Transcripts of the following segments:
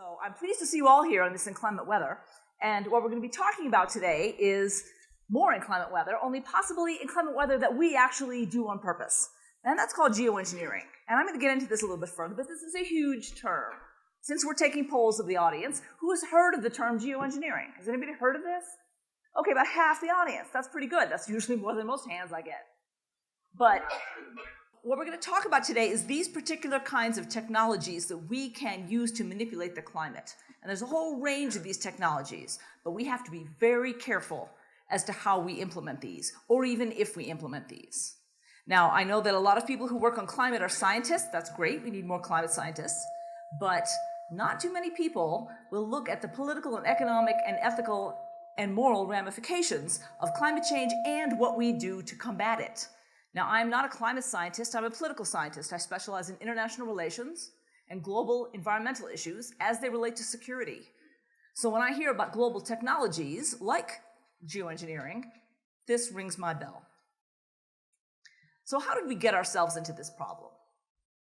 So I'm pleased to see you all here on this Inclement Weather. And what we're going to be talking about today is more inclement weather, only possibly inclement weather that we actually do on purpose. And that's called geoengineering. And I'm going to get into this a little bit further, but this is a huge term. Since we're taking polls of the audience, who has heard of the term geoengineering? Has anybody heard of this? Okay, about half the audience. That's pretty good. That's usually more than most hands I get. But what we're going to talk about today is these particular kinds of technologies that we can use to manipulate the climate. And there's a whole range of these technologies, but we have to be very careful as to how we implement these, or even if we implement these. Now, I know that a lot of people who work on climate are scientists. That's great. We need more climate scientists. But not too many people will look at the political and economic and ethical and moral ramifications of climate change and what we do to combat it. Now, I'm not a climate scientist. I'm a political scientist. I specialize in international relations and global environmental issues as they relate to security. So when I hear about global technologies like geoengineering, this rings my bell. So how did we get ourselves into this problem?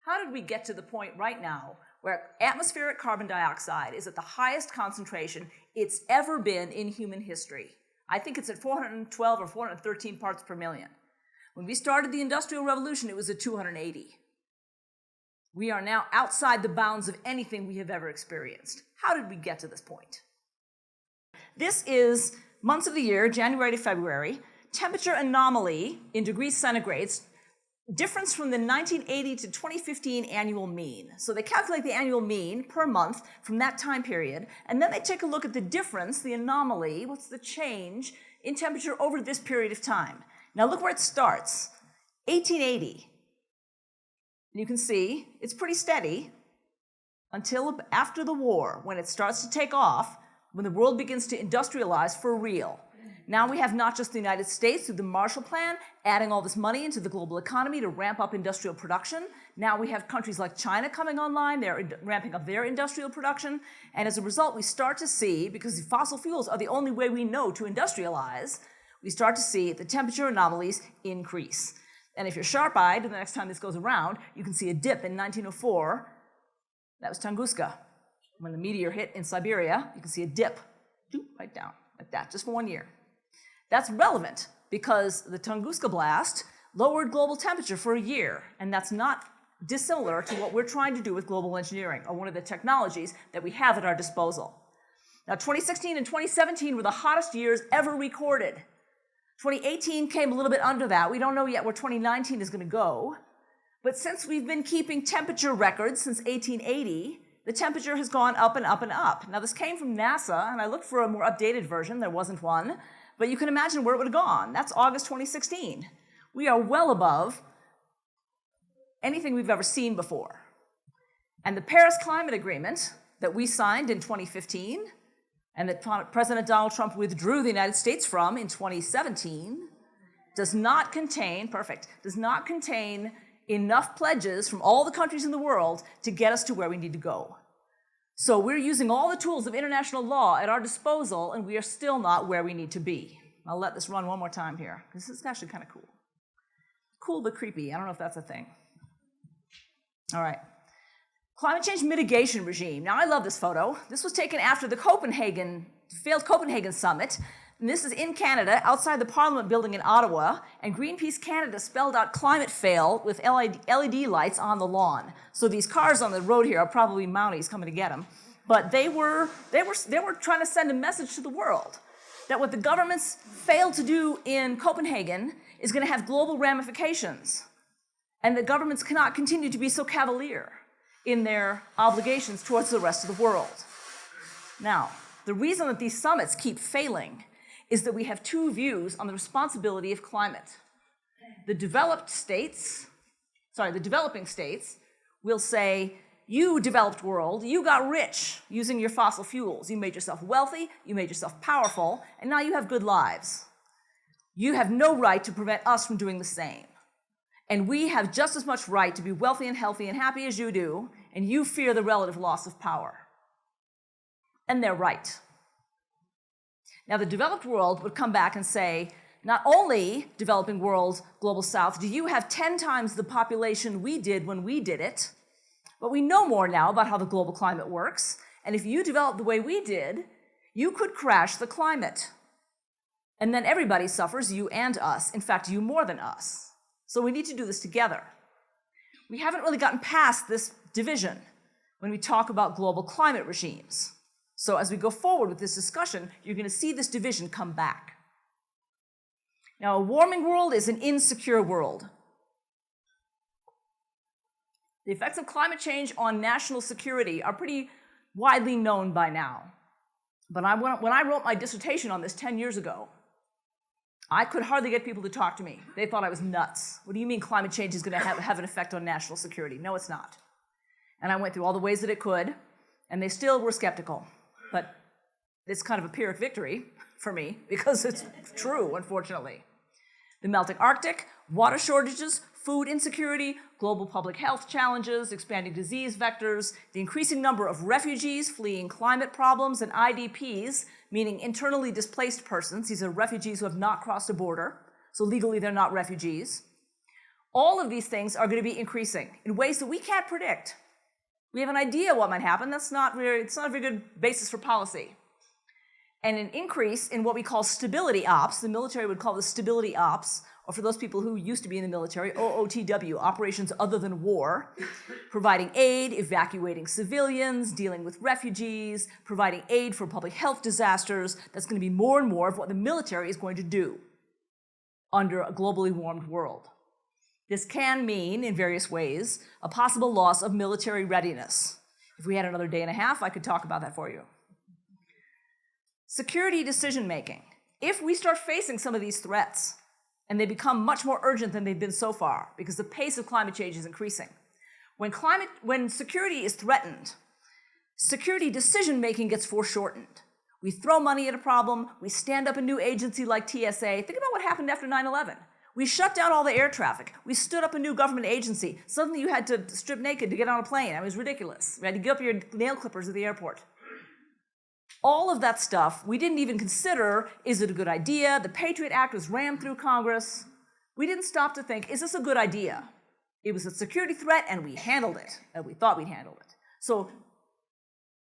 How did we get to the point right now where atmospheric carbon dioxide is at the highest concentration it's ever been in human history? I think it's at 412 or 413 parts per million. When we started the Industrial Revolution, it was at 280. We are now outside the bounds of anything we have ever experienced. How did we get to this point? This is months of the year, January to February, temperature anomaly in degrees centigrades, difference from the 1980 to 2015 annual mean. So they calculate the annual mean per month from that time period, and then they take a look at the difference, the anomaly, what's the change in temperature over this period of time. Now look where it starts, 1880. And you can see it's pretty steady until after the war, when it starts to take off, when the world begins to industrialize for real. Now we have not just the United States through the Marshall Plan adding all this money into the global economy to ramp up industrial production. Now we have countries like China coming online. They're ramping up their industrial production. And as a result, we start to see, because fossil fuels are the only way we know to industrialize, we start to see the temperature anomalies increase. And if you're sharp-eyed, the next time this goes around, you can see a dip in 1904. That was Tunguska. When the meteor hit in Siberia, you can see a dip, right down, like that, just for 1 year. That's relevant because the Tunguska blast lowered global temperature for a year, and that's not dissimilar to what we're trying to do with global engineering, or one of the technologies that we have at our disposal. Now, 2016 and 2017 were the hottest years ever recorded. 2018 came a little bit under that. We don't know yet where 2019 is going to go. But since we've been keeping temperature records since 1880, the temperature has gone up and up and up. Now, this came from NASA, and I looked for a more updated version. There wasn't one. But you can imagine where it would have gone. That's August 2016. We are well above anything we've ever seen before. And the Paris Climate Agreement that we signed in 2015 and that President Donald Trump withdrew the United States from in 2017 does not contain enough pledges from all the countries in the world to get us to where we need to go. So we're using all the tools of international law at our disposal, and we are still not where we need to be. I'll let this run one more time here, because this is actually kind of cool. Cool but creepy. I don't know if that's a thing. All right. Climate change mitigation regime. Now, I love this photo. This was taken after the failed Copenhagen summit. And this is in Canada, outside the Parliament building in Ottawa, and Greenpeace Canada spelled out climate fail with LED lights on the lawn. So these cars on the road here are probably Mounties coming to get them. But they were trying to send a message to the world that what the governments failed to do in Copenhagen is going to have global ramifications, and that governments cannot continue to be so cavalier in their obligations towards the rest of the world. Now, the reason that these summits keep failing is that we have two views on the responsibility of climate. The developing states will say, you developed world, you got rich using your fossil fuels. You made yourself wealthy, you made yourself powerful, and now you have good lives. You have no right to prevent us from doing the same. And we have just as much right to be wealthy and healthy and happy as you do, and you fear the relative loss of power. And they're right. Now, the developed world would come back and say, not only developing world, global south, do you have 10 times the population we did when we did it, but we know more now about how the global climate works, And if you develop the way we did, you could crash the climate. And then everybody suffers, you and us. In fact, you more than us. So we need to do this together. We haven't really gotten past this division when we talk about global climate regimes. So as we go forward with this discussion, you're going to see this division come back. Now, a warming world is an insecure world. The effects of climate change on national security are pretty widely known by now. But when I wrote my dissertation on this 10 years ago, I could hardly get people to talk to me. They thought I was nuts. What do you mean climate change is going to have an effect on national security? No, it's not. And I went through all the ways that it could, and they still were skeptical. But it's kind of a Pyrrhic victory for me, because it's true, unfortunately. The melting Arctic, water shortages, food insecurity, global public health challenges, expanding disease vectors, the increasing number of refugees fleeing climate problems, and IDPs, meaning internally displaced persons. These are refugees who have not crossed a border, so legally they're not refugees. All of these things are going to be increasing in ways that we can't predict. We have an idea what might happen. It's not a very good basis for policy. And an increase in what we call stability ops, the military would call this stability ops, or for those people who used to be in the military, OOTW, operations other than war, providing aid, evacuating civilians, dealing with refugees, providing aid for public health disasters. That's going to be more and more of what the military is going to do under a globally warmed world. This can mean, in various ways, a possible loss of military readiness. If we had another day and a half, I could talk about that for you. Security decision-making. If we start facing some of these threats, and they become much more urgent than they've been so far, because the pace of climate change is increasing. When security is threatened, security decision-making gets foreshortened. We throw money at a problem, we stand up a new agency like TSA. Think about what happened after 9/11. We shut down all the air traffic. We stood up a new government agency. Suddenly you had to strip naked to get on a plane. It was ridiculous. You had to give up your nail clippers at the airport. All of that stuff, we didn't even consider, is it a good idea? The Patriot Act was rammed through Congress. We didn't stop to think, is this a good idea? It was a security threat, and we handled it, and we thought we'd handled it. So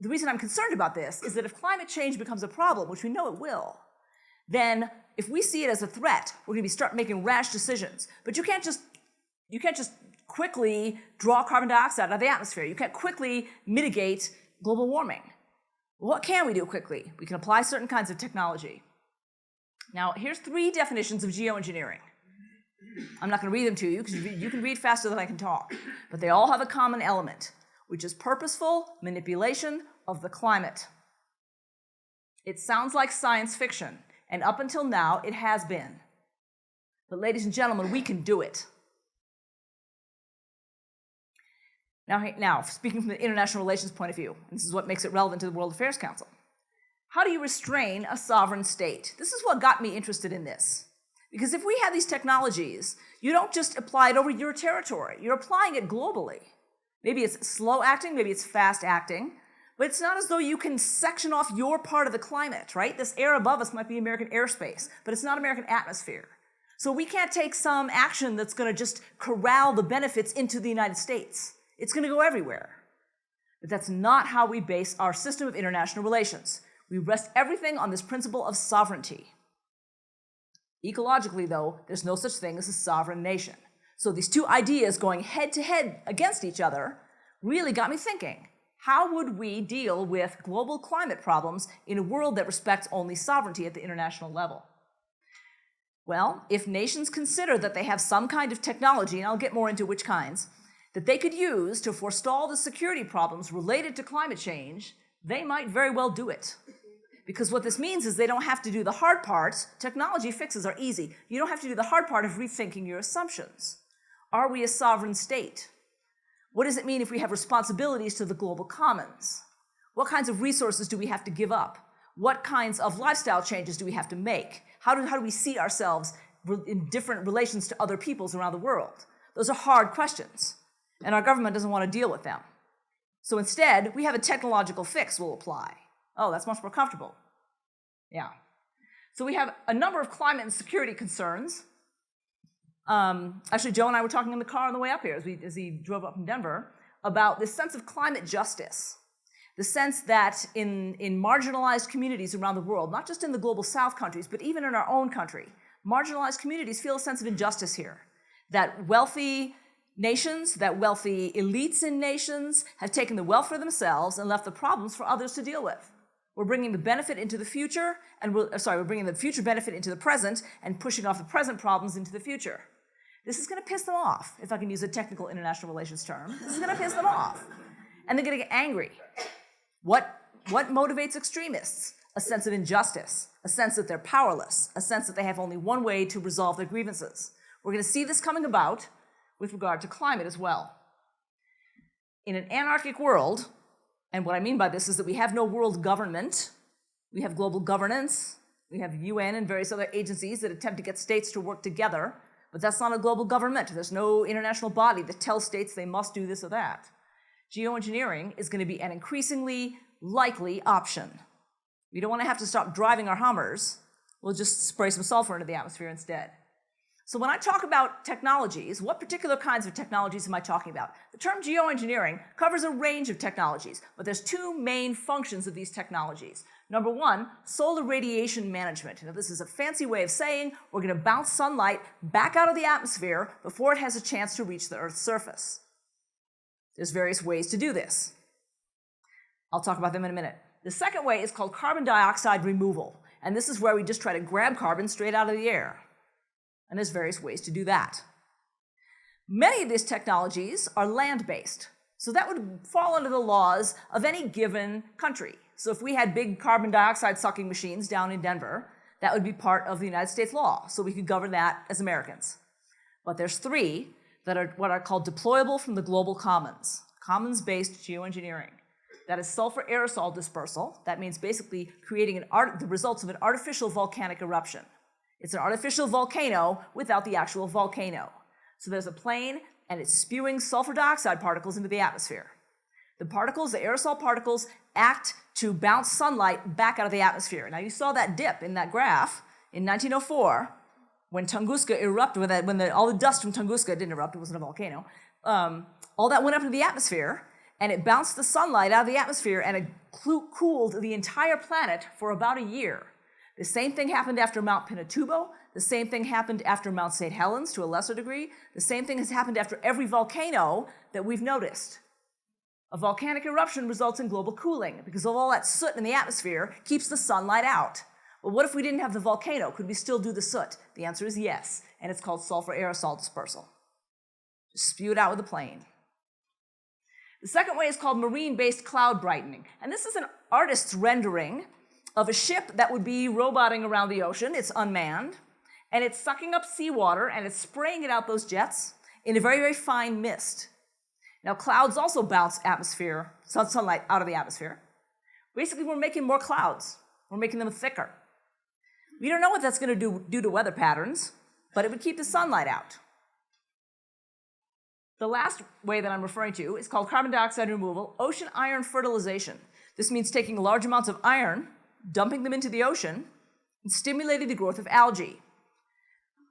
the reason I'm concerned about this is that if climate change becomes a problem, which we know it will, then if we see it as a threat, we're going to start making rash decisions. But you can't just quickly draw carbon dioxide out of the atmosphere. You can't quickly mitigate global warming. What can we do quickly? We can apply certain kinds of technology. Now, here's 3 definitions of geoengineering. I'm not going to read them to you, because you can read faster than I can talk. But they all have a common element, which is purposeful manipulation of the climate. It sounds like science fiction, and up until now, it has been. But ladies and gentlemen, we can do it. Now, speaking from the international relations point of view, this is what makes it relevant to the World Affairs Council. How do you restrain a sovereign state? This is what got me interested in this. Because if we have these technologies, you don't just apply it over your territory. You're applying it globally. Maybe it's slow acting, maybe it's fast acting, but it's not as though you can section off your part of the climate, right? This air above us might be American airspace, but it's not American atmosphere. So we can't take some action that's going to just corral the benefits into the United States. It's going to go everywhere. But that's not how we base our system of international relations. We rest everything on this principle of sovereignty. Ecologically, though, there's no such thing as a sovereign nation. So these 2 ideas going head-to-head against each other really got me thinking, how would we deal with global climate problems in a world that respects only sovereignty at the international level? Well, if nations consider that they have some kind of technology, and I'll get more into which kinds, that they could use to forestall the security problems related to climate change, they might very well do it. Because what this means is they don't have to do the hard parts. Technology fixes are easy. You don't have to do the hard part of rethinking your assumptions. Are we a sovereign state? What does it mean if we have responsibilities to the global commons? What kinds of resources do we have to give up? What kinds of lifestyle changes do we have to make? How do we see ourselves in different relations to other peoples around the world? Those are hard questions. And our government doesn't want to deal with them. So instead, we have a technological fix we'll apply. Oh, that's much more comfortable. Yeah. So we have a number of climate and security concerns. Actually, Joe and I were talking in the car on the way up here as he drove up from Denver about this sense of climate justice. The sense that in marginalized communities around the world, not just in the global south countries, but even in our own country, marginalized communities feel a sense of injustice here. That wealthy nations, that wealthy elites in nations have taken the wealth for themselves and left the problems for others to deal with. We're bringing the benefit into the future, and we're bringing the future benefit into the present and pushing off the present problems into the future. This is going to piss them off, if I can use a technical international relations term. This is going to piss them off. And they're going to get angry. What motivates extremists? A sense of injustice, a sense that they're powerless, a sense that they have only one way to resolve their grievances. We're going to see this coming about with regard to climate as well. In an anarchic world, and what I mean by this is that we have no world government, we have global governance, we have UN and various other agencies that attempt to get states to work together, but that's not a global government. There's no international body that tells states they must do this or that. Geoengineering is going to be an increasingly likely option. We don't want to have to stop driving our Hummers. We'll just spray some sulfur into the atmosphere instead. So when I talk about technologies, what particular kinds of technologies am I talking about? The term geoengineering covers a range of technologies, but there's two main functions of these technologies. Number one, solar radiation management. Now, this is a fancy way of saying we're going to bounce sunlight back out of the atmosphere before it has a chance to reach the Earth's surface. There's various ways to do this. I'll talk about them in a minute. The second way is called carbon dioxide removal, and this is where we just try to grab carbon straight out of the air. And there's various ways to do that. Many of these technologies are land-based, so that would fall under the laws of any given country. So if we had big carbon dioxide sucking machines down in Denver, that would be part of the United States law, so we could govern that as Americans. But there's three that are what are called deployable from the global commons, commons-based geoengineering. That is sulfur aerosol dispersal. That means basically creating the results of an artificial volcanic eruption. It's an artificial volcano without the actual volcano. So there's a plane, and it's spewing sulfur dioxide particles into the atmosphere. The particles, the aerosol particles, act to bounce sunlight back out of the atmosphere. Now, you saw that dip in that graph in 1904 when Tunguska erupted, all the dust from Tunguska didn't erupt, it wasn't a volcano. All that went up into the atmosphere, and it bounced the sunlight out of the atmosphere, and it cooled the entire planet for about a year. The same thing happened after Mount Pinatubo. The same thing happened after Mount St. Helens to a lesser degree. The same thing has happened after every volcano that we've noticed. A volcanic eruption results in global cooling because of all that soot in the atmosphere keeps the sunlight out. Well, what if we didn't have the volcano? Could we still do the soot? The answer is yes, and it's called sulfur aerosol dispersal. Just spew it out with a plane. The second way is called marine-based cloud brightening, and this is an artist's rendering of a ship that would be roboting around the ocean. It's unmanned, and it's sucking up seawater, and it's spraying it out those jets in a very, very fine mist. Now, clouds also bounce sunlight out of the atmosphere. Basically, we're making more clouds. We're making them thicker. We don't know what that's going to do to weather patterns, but it would keep the sunlight out. The last way that I'm referring to is called carbon dioxide removal, ocean iron fertilization. This means taking large amounts of iron, dumping them into the ocean, and stimulating the growth of algae.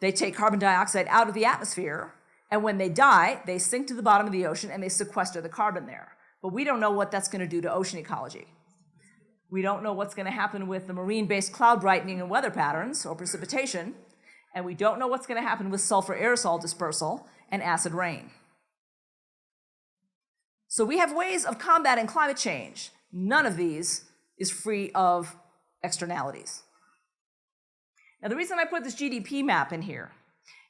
They take carbon dioxide out of the atmosphere, and when they die, they sink to the bottom of the ocean and they sequester the carbon there. But we don't know what that's going to do to ocean ecology. We don't know what's going to happen with the marine-based cloud brightening and weather patterns or precipitation, and we don't know what's going to happen with sulfur aerosol dispersal and acid rain. So we have ways of combating climate change. None of these is free of externalities. Now, the reason I put this GDP map in here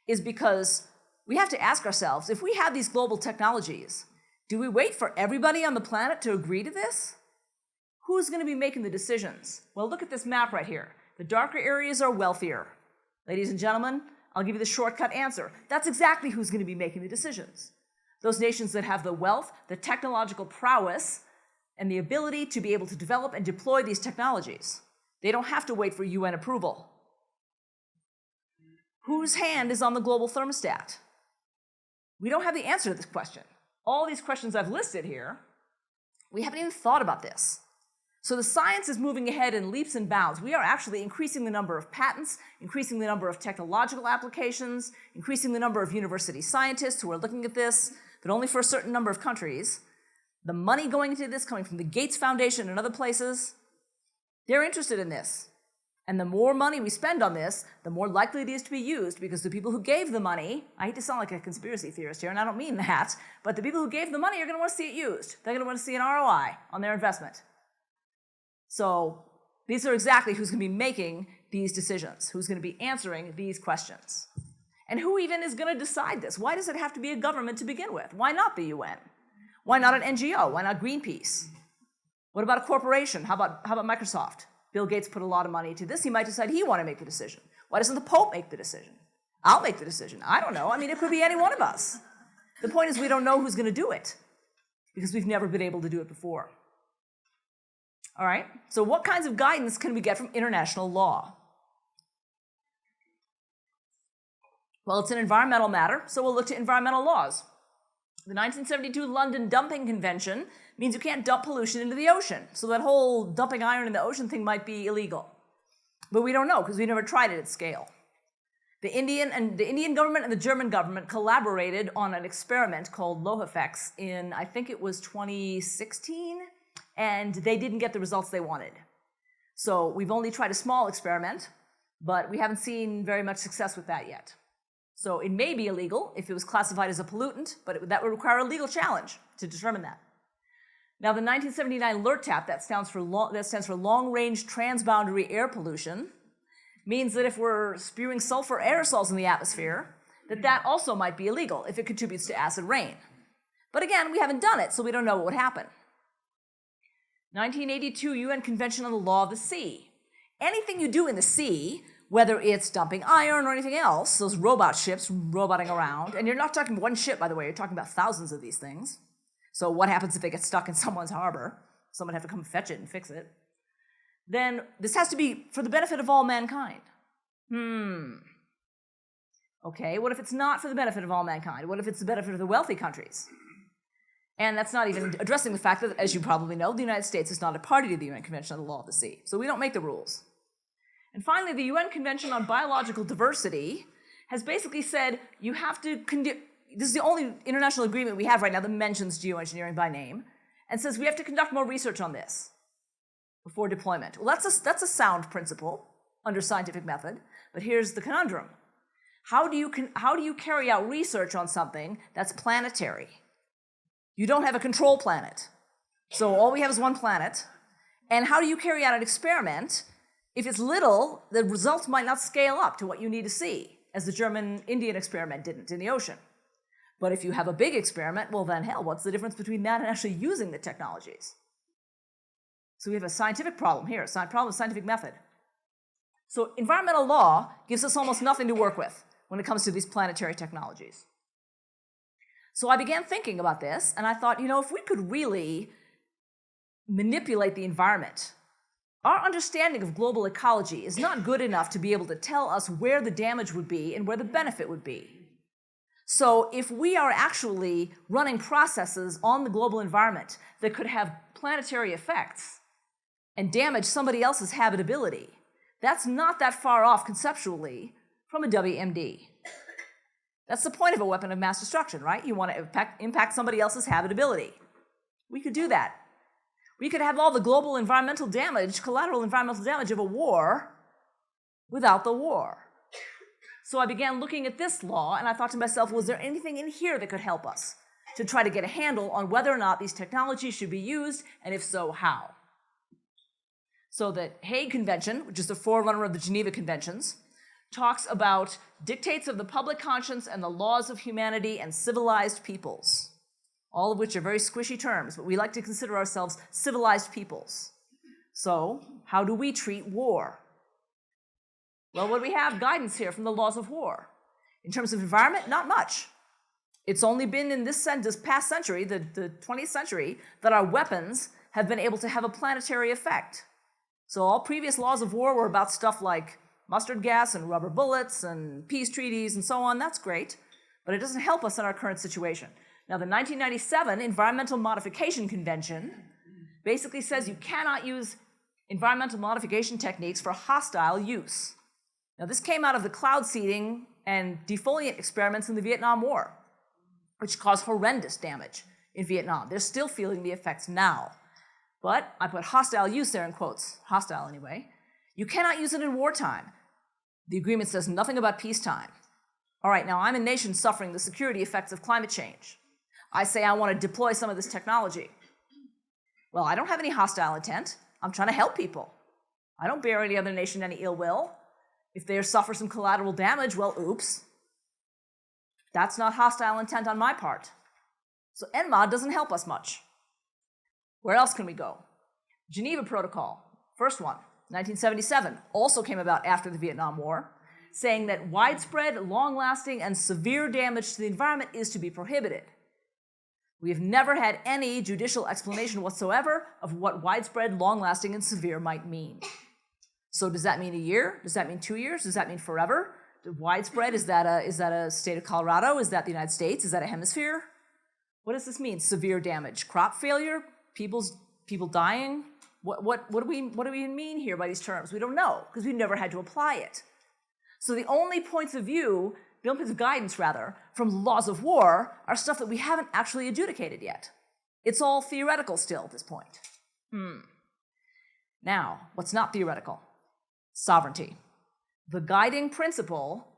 is because we have to ask ourselves, if we have these global technologies, do we wait for everybody on the planet to agree to this? Who's going to be making the decisions? Well, look at this map right here. The darker areas are wealthier. Ladies and gentlemen, I'll give you the shortcut answer. That's exactly who's going to be making the decisions. Those nations that have the wealth, the technological prowess, and the ability to be able to develop and deploy these technologies. They don't have to wait for UN approval. Whose hand is on the global thermostat? We don't have the answer to this question. All these questions I've listed here, we haven't even thought about this. So the science is moving ahead in leaps and bounds. We are actually increasing the number of patents, increasing the number of technological applications, increasing the number of university scientists who are looking at this, but only for a certain number of countries. The money going into this, coming from the Gates Foundation and other places, they're interested in this. And the more money we spend on this, the more likely it is to be used, because the people who gave the money, I hate to sound like a conspiracy theorist here, and I don't mean that, but the people who gave the money are going to want to see it used. They're going to want to see an ROI on their investment. So these are exactly who's going to be making these decisions, who's going to be answering these questions. And who even is going to decide this? Why does it have to be a government to begin with? Why not the UN? Why not an NGO? Why not Greenpeace? What about a corporation? How about Microsoft? Bill Gates put a lot of money into this. He might decide he wants to make the decision. Why doesn't the Pope make the decision? I'll make the decision. I don't know. I mean, it could be any one of us. The point is we don't know who's going to do it because we've never been able to do it before. All right? So what kinds of guidance can we get from international law? Well, it's an environmental matter, so we'll look to environmental laws. The 1972 London Dumping Convention means you can't dump pollution into the ocean. So that whole dumping iron in the ocean thing might be illegal. But we don't know because we never tried it at scale. The Indian government and the German government collaborated on an experiment called low effects in, I think it was 2016, and they didn't get the results they wanted. So we've only tried a small experiment, but we haven't seen very much success with that yet. So it may be illegal if it was classified as a pollutant, but that would require a legal challenge to determine that. Now, the 1979 LRTAP, that stands for Long Range Transboundary Air Pollution, means that if we're spewing sulfur aerosols in the atmosphere, that also might be illegal if it contributes to acid rain. But again, we haven't done it, so we don't know what would happen. 1982 UN Convention on the Law of the Sea. Anything you do in the sea, whether it's dumping iron or anything else, those robot ships roboting around, and you're not talking one ship, by the way, you're talking about thousands of these things. So what happens if they get stuck in someone's harbor? Someone have to come fetch it and fix it. Then this has to be for the benefit of all mankind. Okay, what if it's not for the benefit of all mankind? What if it's the benefit of the wealthy countries? And that's not even addressing the fact that, as you probably know, the United States is not a party to the UN Convention on the Law of the Sea. So we don't make the rules. And finally, the UN Convention on Biological Diversity has basically said you have to this is the only international agreement we have right now that mentions geoengineering by name, and says we have to conduct more research on this before deployment. Well, that's a sound principle under scientific method, but here's the conundrum. How do you carry out research on something that's planetary? You don't have a control planet. So all we have is one planet. And how do you carry out an experiment? If it's little, the results might not scale up to what you need to see, as the German-Indian experiment didn't in the ocean. But if you have a big experiment, well then hell, what's the difference between that and actually using the technologies? So we have a scientific problem here, a problem with scientific method. So environmental law gives us almost nothing to work with when it comes to these planetary technologies. So I began thinking about this, and I thought, if we could really manipulate the environment, our understanding of global ecology is not good enough to be able to tell us where the damage would be and where the benefit would be. So if we are actually running processes on the global environment that could have planetary effects and damage somebody else's habitability, that's not that far off conceptually from a WMD. That's the point of a weapon of mass destruction, right? You want to impact somebody else's habitability. We could do that. We could have all the global environmental damage, collateral environmental damage of a war without the war. So I began looking at this law, and I thought to myself, was there anything in here that could help us to try to get a handle on whether or not these technologies should be used, and if so, how? So the Hague Convention, which is the forerunner of the Geneva Conventions, talks about dictates of the public conscience and the laws of humanity and civilized peoples, all of which are very squishy terms, but we like to consider ourselves civilized peoples. So how do we treat war? Well, what do we have? Guidance here from the laws of war. In terms of environment, not much. It's only been in this past century, the 20th century, that our weapons have been able to have a planetary effect. So all previous laws of war were about stuff like mustard gas and rubber bullets and peace treaties and so on. That's great, but it doesn't help us in our current situation. Now, the 1997 Environmental Modification Convention basically says you cannot use environmental modification techniques for hostile use. Now, this came out of the cloud seeding and defoliant experiments in the Vietnam War, which caused horrendous damage in Vietnam. They're still feeling the effects now. But I put hostile use there in quotes, hostile anyway. You cannot use it in wartime. The agreement says nothing about peacetime. All right, now I'm a nation suffering the security effects of climate change. I say I want to deploy some of this technology. Well, I don't have any hostile intent. I'm trying to help people. I don't bear any other nation any ill will. If they suffer some collateral damage, well, oops. That's not hostile intent on my part. So NMOD doesn't help us much. Where else can we go? Geneva Protocol, first one, 1977, also came about after the Vietnam War, saying that widespread, long-lasting, and severe damage to the environment is to be prohibited. We have never had any judicial explanation whatsoever of what widespread, long-lasting, and severe might mean. So does that mean a year? Does that mean 2 years? Does that mean forever? Widespread, is that a state of Colorado? Is that the United States? Is that a hemisphere? What does this mean? Severe damage, crop failure, people dying? What do we even mean here by these terms? We don't know, because we've never had to apply it. So the only points of view, the only points of guidance, rather, from laws of war are stuff that we haven't actually adjudicated yet. It's all theoretical still at this point. Now, what's not theoretical? Sovereignty. The guiding principle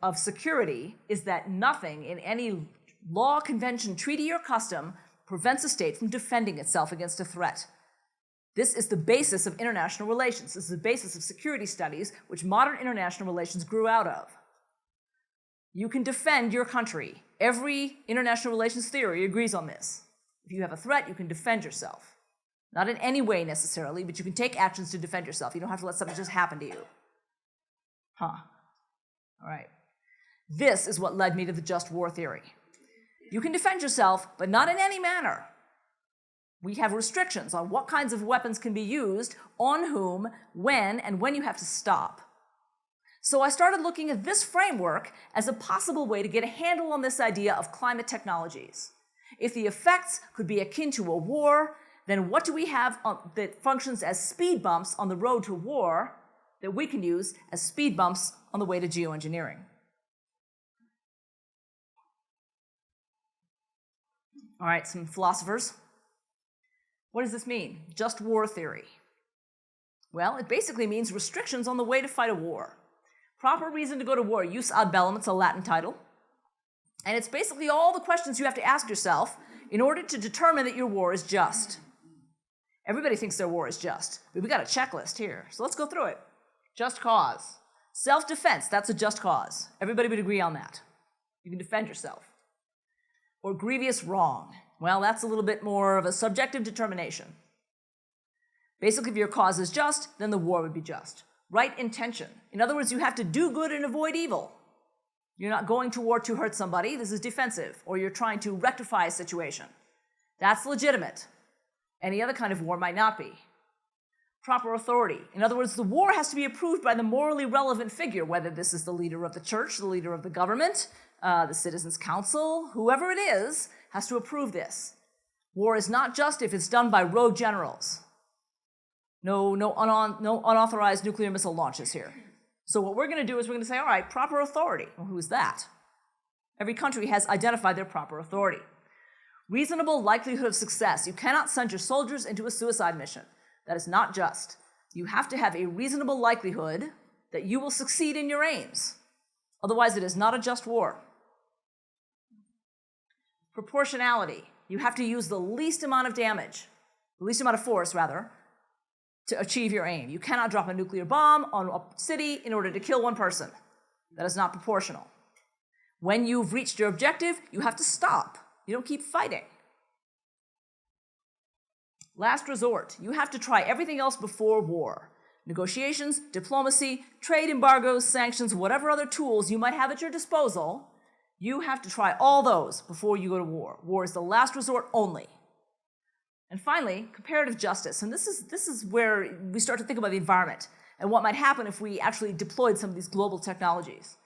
of security is that nothing in any law, convention, treaty, or custom prevents a state from defending itself against a threat. This is the basis of international relations. This is the basis of security studies, which modern international relations grew out of. You can defend your country. Every international relations theory agrees on this. If you have a threat, you can defend yourself. Not in any way necessarily, but you can take actions to defend yourself. You don't have to let something just happen to you. All right. This is what led me to the just war theory. You can defend yourself, but not in any manner. We have restrictions on what kinds of weapons can be used, on whom, when, and when you have to stop. So I started looking at this framework as a possible way to get a handle on this idea of climate technologies. If the effects could be akin to a war, then what do we have that functions as speed bumps on the road to war that we can use as speed bumps on the way to geoengineering? All right, some philosophers. What does this mean? Just war theory. Well, it basically means restrictions on the way to fight a war. Proper reason to go to war, jus ad bellum, it's a Latin title. And it's basically all the questions you have to ask yourself in order to determine that your war is just. Everybody thinks their war is just, but we've got a checklist here. So let's go through it. Just cause. Self-defense, that's a just cause. Everybody would agree on that. You can defend yourself. Or grievous wrong. Well, that's a little bit more of a subjective determination. Basically, if your cause is just, then the war would be just. Right intention. In other words, you have to do good and avoid evil. You're not going to war to hurt somebody. This is defensive. Or you're trying to rectify a situation. That's legitimate. Any other kind of war might not be. Proper authority. In other words, the war has to be approved by the morally relevant figure, whether this is the leader of the church, the leader of the government, the citizens' council, whoever it is, has to approve this. War is not just if it's done by rogue generals. No unauthorized nuclear missile launches here. So what we're going to do is we're going to say, all right, proper authority. Well, who is that? Every country has identified their proper authority. Reasonable likelihood of success. You cannot send your soldiers into a suicide mission. That is not just. You have to have a reasonable likelihood that you will succeed in your aims. Otherwise, it is not a just war. Proportionality. You have to use the least amount of damage, the least amount of force, rather, to achieve your aim. You cannot drop a nuclear bomb on a city in order to kill one person. That is not proportional. When you've reached your objective, you have to stop. You don't keep fighting. Last resort. You have to try everything else before war. Negotiations, diplomacy, trade embargoes, sanctions, whatever other tools you might have at your disposal, you have to try all those before you go to war. War is the last resort only. And finally, comparative justice. And this is where we start to think about the environment and what might happen if we actually deployed some of these global technologies.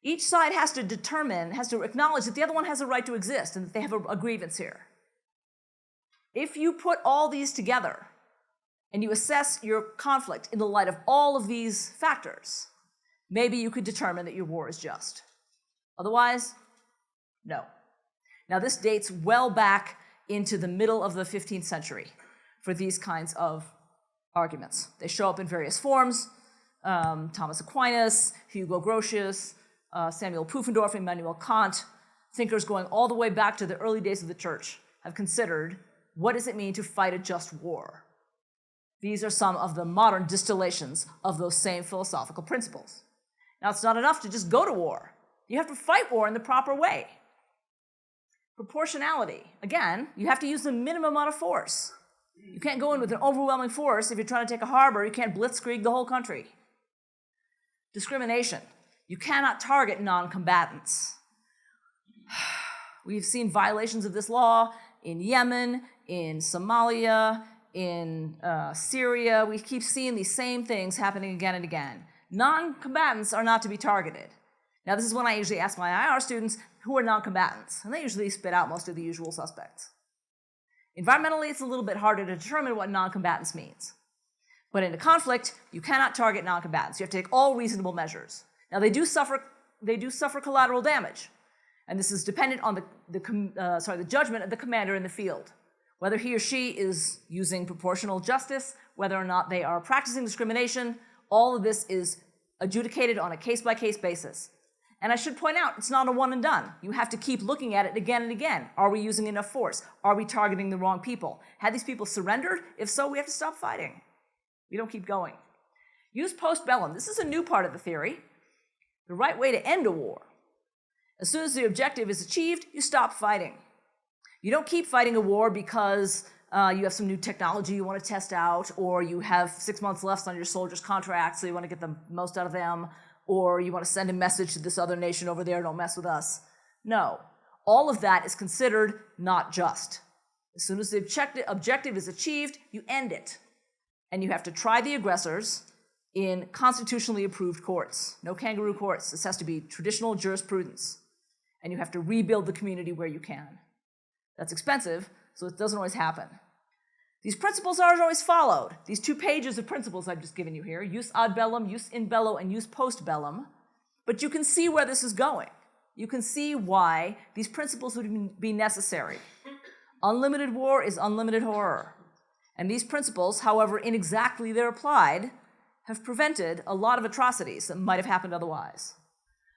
Each side has to acknowledge that the other one has a right to exist and that they have a grievance here. If you put all these together and you assess your conflict in the light of all of these factors, maybe you could determine that your war is just. Otherwise, no. Now, this dates well back into the middle of the 15th century for these kinds of arguments. They show up in various forms. Thomas Aquinas, Hugo Grotius, Samuel Pufendorf, Immanuel Kant, thinkers going all the way back to the early days of the church have considered, what does it mean to fight a just war? These are some of the modern distillations of those same philosophical principles. Now, it's not enough to just go to war. You have to fight war in the proper way. Proportionality. Again, you have to use the minimum amount of force. You can't go in with an overwhelming force. If you're trying to take a harbor, you can't blitzkrieg the whole country. Discrimination. You cannot target non-combatants. We've seen violations of this law in Yemen, in Somalia, in Syria. We keep seeing these same things happening again and again. Non-combatants are not to be targeted. Now, this is when I usually ask my IR students, who are non-combatants? And they usually spit out most of the usual suspects. Environmentally, it's a little bit harder to determine what non-combatants means. But in a conflict, you cannot target non-combatants. You have to take all reasonable measures. Now, they do suffer collateral damage. And this is dependent on the judgment of the commander in the field. Whether he or she is using proportional justice, whether or not they are practicing discrimination, all of this is adjudicated on a case-by-case basis. And I should point out, it's not a one and done. You have to keep looking at it again and again. Are we using enough force? Are we targeting the wrong people? Had these people surrendered? If so, we have to stop fighting. We don't keep going. Use post-bellum. This is a new part of the theory. The right way to end a war. As soon as the objective is achieved, you stop fighting. You don't keep fighting a war because you have some new technology you want to test out, or you have 6 months left on your soldiers' contract, so you want to get the most out of them, or you want to send a message to this other nation over there, don't mess with us. No. All of that is considered not just. As soon as the objective is achieved, you end it. And you have to try the aggressors in constitutionally approved courts. No kangaroo courts. This has to be traditional jurisprudence. And you have to rebuild the community where you can. That's expensive, so it doesn't always happen. These principles aren't always followed. These 2 pages of principles I've just given you here, jus ad bellum, jus in bello, and jus post bellum. But you can see where this is going. You can see why these principles would be necessary. Unlimited war is unlimited horror. And these principles, however inexactly they're applied, have prevented a lot of atrocities that might have happened otherwise.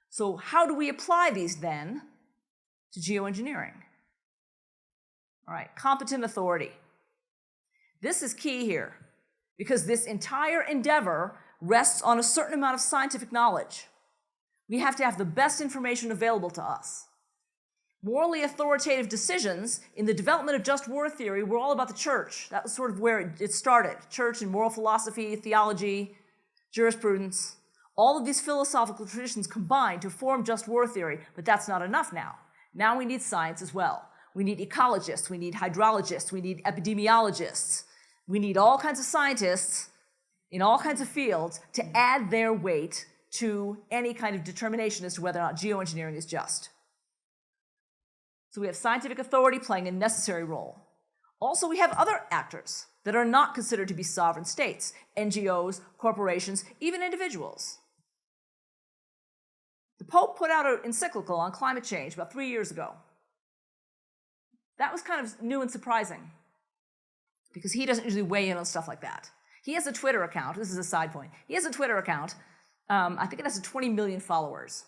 So how do we apply these then to geoengineering? All right, competent authority. This is key here, because this entire endeavor rests on a certain amount of scientific knowledge. We have to have the best information available to us. Morally authoritative decisions in the development of just war theory were all about the church. That was sort of where it started. Church and moral philosophy, theology, jurisprudence. All of these philosophical traditions combined to form just war theory, but that's not enough now. Now we need science as well. We need ecologists, we need hydrologists, we need epidemiologists. We need all kinds of scientists in all kinds of fields to add their weight to any kind of determination as to whether or not geoengineering is just. So we have scientific authority playing a necessary role. Also, we have other actors that are not considered to be sovereign states, NGOs, corporations, even individuals. The Pope put out an encyclical on climate change about 3 years ago. That was kind of new and surprising, because he doesn't usually weigh in on stuff like that. He has a Twitter account. This is a side point. He has a Twitter account. I think it has 20 million followers.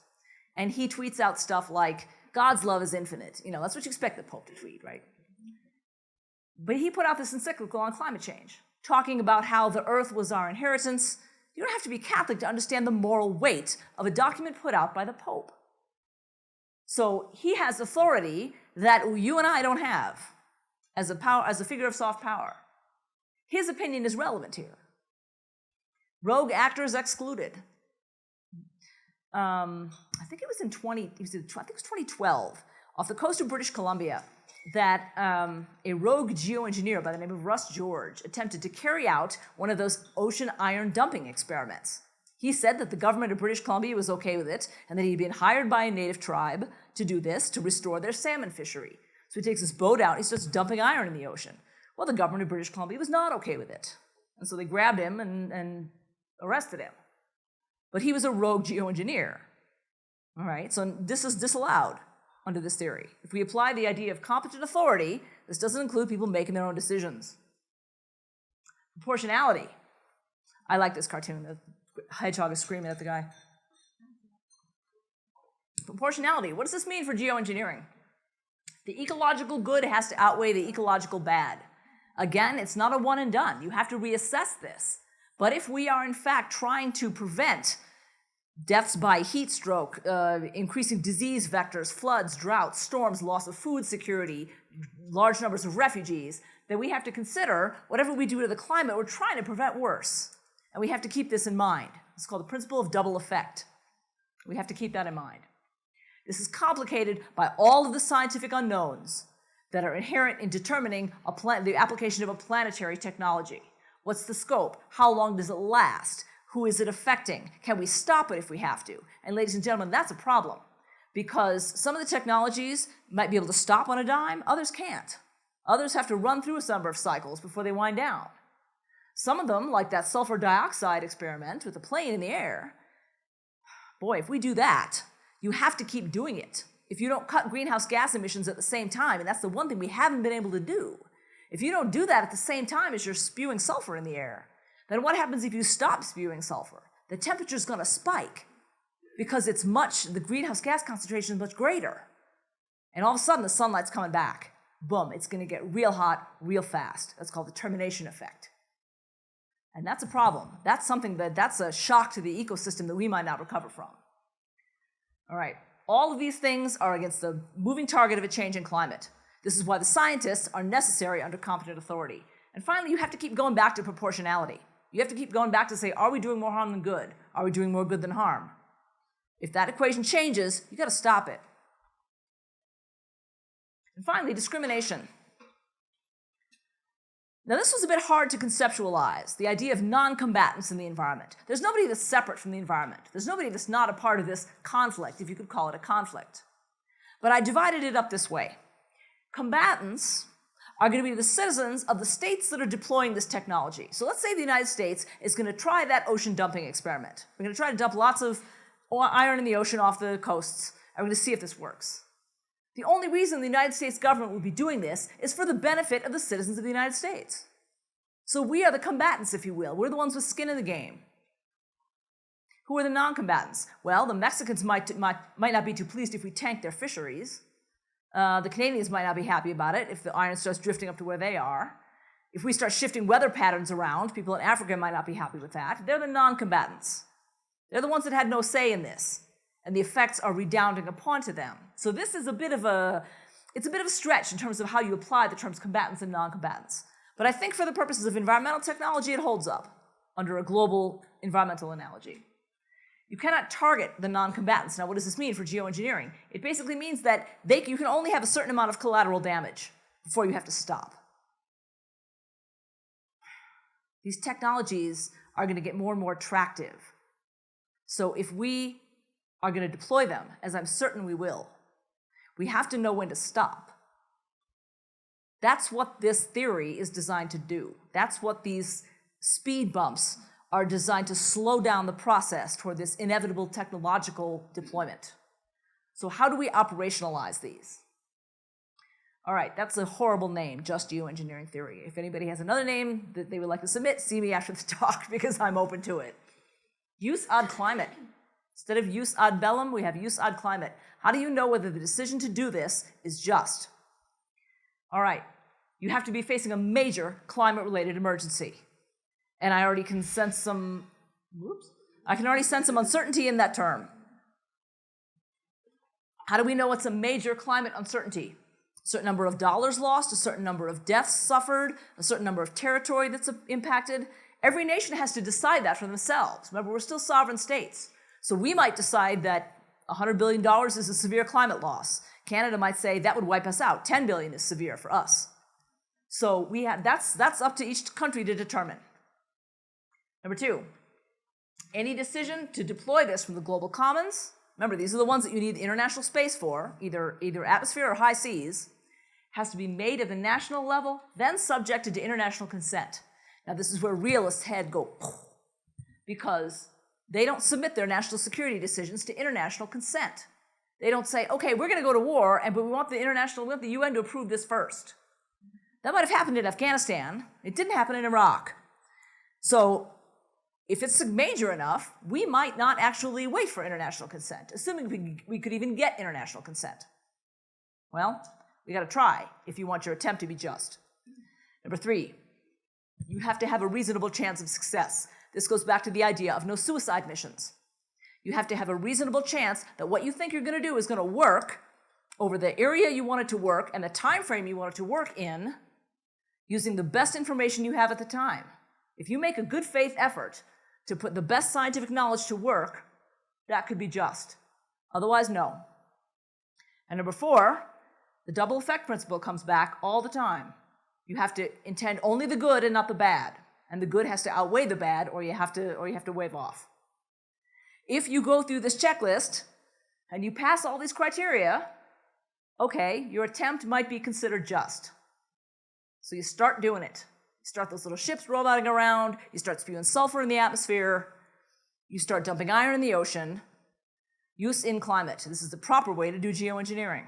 And he tweets out stuff like, God's love is infinite. You know, that's what you expect the Pope to tweet, right? But he put out this encyclical on climate change, talking about how the Earth was our inheritance. You don't have to be Catholic to understand the moral weight of a document put out by the Pope. So he has authority that you and I don't have as a figure of soft power. His opinion is relevant here. Rogue actors excluded. I think it was 2012, off the coast of British Columbia, that a rogue geoengineer by the name of Russ George attempted to carry out one of those ocean iron dumping experiments. He said that the government of British Columbia was okay with it, and that he'd been hired by a native tribe to do this, to restore their salmon fishery. So he takes his boat out, and he starts dumping iron in the ocean. Well, the government of British Columbia was not okay with it. And so they grabbed him and arrested him. But he was a rogue geoengineer. All right, so this is disallowed under this theory. If we apply the idea of competent authority, This doesn't include people making their own decisions. Proportionality. I like this cartoon. The hedgehog is screaming at the guy. Proportionality. What does this mean for geoengineering? The ecological good has to outweigh the ecological bad. Again, it's not a one and done. You have to reassess this. But if we are in fact trying to prevent deaths by heat stroke, increasing disease vectors, floods, droughts, storms, loss of food security, large numbers of refugees, then we have to consider whatever we do to the climate, we're trying to prevent worse. And we have to keep this in mind. It's called the principle of double effect. We have to keep that in mind. This is complicated by all of the scientific unknowns that are inherent in determining the application of a planetary technology. What's the scope? How long does it last? Who is it affecting? Can we stop it if we have to? And ladies and gentlemen, that's a problem, because some of the technologies might be able to stop on a dime, others can't. Others have to run through a number of cycles before they wind down. Some of them, like that sulfur dioxide experiment with a plane in the air, boy, if we do that, you have to keep doing it. If you don't cut greenhouse gas emissions at the same time, and that's the one thing we haven't been able to do, if you don't do that at the same time as you're spewing sulfur in the air, then what happens if you stop spewing sulfur? The temperature's going to spike because the greenhouse gas concentration is much greater. And all of a sudden, the sunlight's coming back. Boom, it's going to get real hot, real fast. That's called the termination effect. And that's a problem. That's something that's a shock to the ecosystem that we might not recover from. All right, all of these things are against the moving target of a change in climate. This is why the scientists are necessary under competent authority. And finally, you have to keep going back to proportionality. You have to keep going back to say, are we doing more harm than good? Are we doing more good than harm? If that equation changes, you've got to stop it. And finally, discrimination. Now, this was a bit hard to conceptualize, the idea of non-combatants in the environment. There's nobody that's separate from the environment. There's nobody that's not a part of this conflict, if you could call it a conflict. But I divided it up this way. Combatants are going to be the citizens of the states that are deploying this technology. So let's say the United States is going to try that ocean dumping experiment. We're going to try to dump lots of iron in the ocean off the coasts, and we're going to see if this works. The only reason the United States government would be doing this is for the benefit of the citizens of the United States. So we are the combatants, if you will. We're the ones with skin in the game. Who are the non-combatants? Well, the Mexicans might not be too pleased if we tank their fisheries. The Canadians might not be happy about it if the iron starts drifting up to where they are. If we start shifting weather patterns around, people in Africa might not be happy with that. They're the non-combatants. They're the ones that had no say in this, and the effects are redounding upon to them. So this is a bit of a stretch in terms of how you apply the terms combatants and non-combatants. But I think for the purposes of environmental technology, it holds up under a global environmental analogy. You cannot target the non-combatants. Now, what does this mean for geoengineering? It basically means that you can only have a certain amount of collateral damage before you have to stop. These technologies are going to get more and more attractive. So if we are going to deploy them, as I'm certain we will, we have to know when to stop. That's what this theory is designed to do. That's what these speed bumps are designed to slow down the process toward this inevitable technological deployment. So how do we operationalize these? All right, that's a horrible name, just geoengineering theory. If anybody has another name that they would like to submit, see me after the talk, because I'm open to it. Jus ad climate. Instead of jus ad bellum, we have jus ad climate. How do you know whether the decision to do this is just? All right, you have to be facing a major climate-related emergency. And I already can sense some uncertainty in that term. How do we know what's a major climate uncertainty? A certain number of dollars lost, a certain number of deaths suffered, a certain number of territory that's impacted. Every nation has to decide that for themselves. Remember, we're still sovereign states. So we might decide that $100 billion is a severe climate loss. Canada might say that would wipe us out. $10 billion is severe for us. So that's up to each country to determine. Number two, any decision to deploy this from the global commons, remember these are the ones that you need international space for, either atmosphere or high seas, has to be made at the national level, then subjected to international consent. Now this is where realists' head go, because they don't submit their national security decisions to international consent. They don't say, okay, we're going to go to war, but we want the UN to approve this first. That might have happened in Afghanistan. It didn't happen in Iraq. So if it's major enough, we might not actually wait for international consent, assuming we could even get international consent. Well, we got to try if you want your attempt to be just. Number 3, you have to have a reasonable chance of success. This goes back to the idea of no suicide missions. You have to have a reasonable chance that what you think you're going to do is going to work over the area you want it to work and the time frame you want it to work in, using the best information you have at the time. If you make a good faith effort to put the best scientific knowledge to work, that could be just. Otherwise, no. And number 4, the double effect principle comes back all the time. You have to intend only the good and not the bad. And the good has to outweigh the bad, or you have to wave off. If you go through this checklist and you pass all these criteria, okay, your attempt might be considered just. So you start doing it. You start those little ships rolling around, you start spewing sulfur in the atmosphere, you start dumping iron in the ocean. Use in climate. This is the proper way to do geoengineering.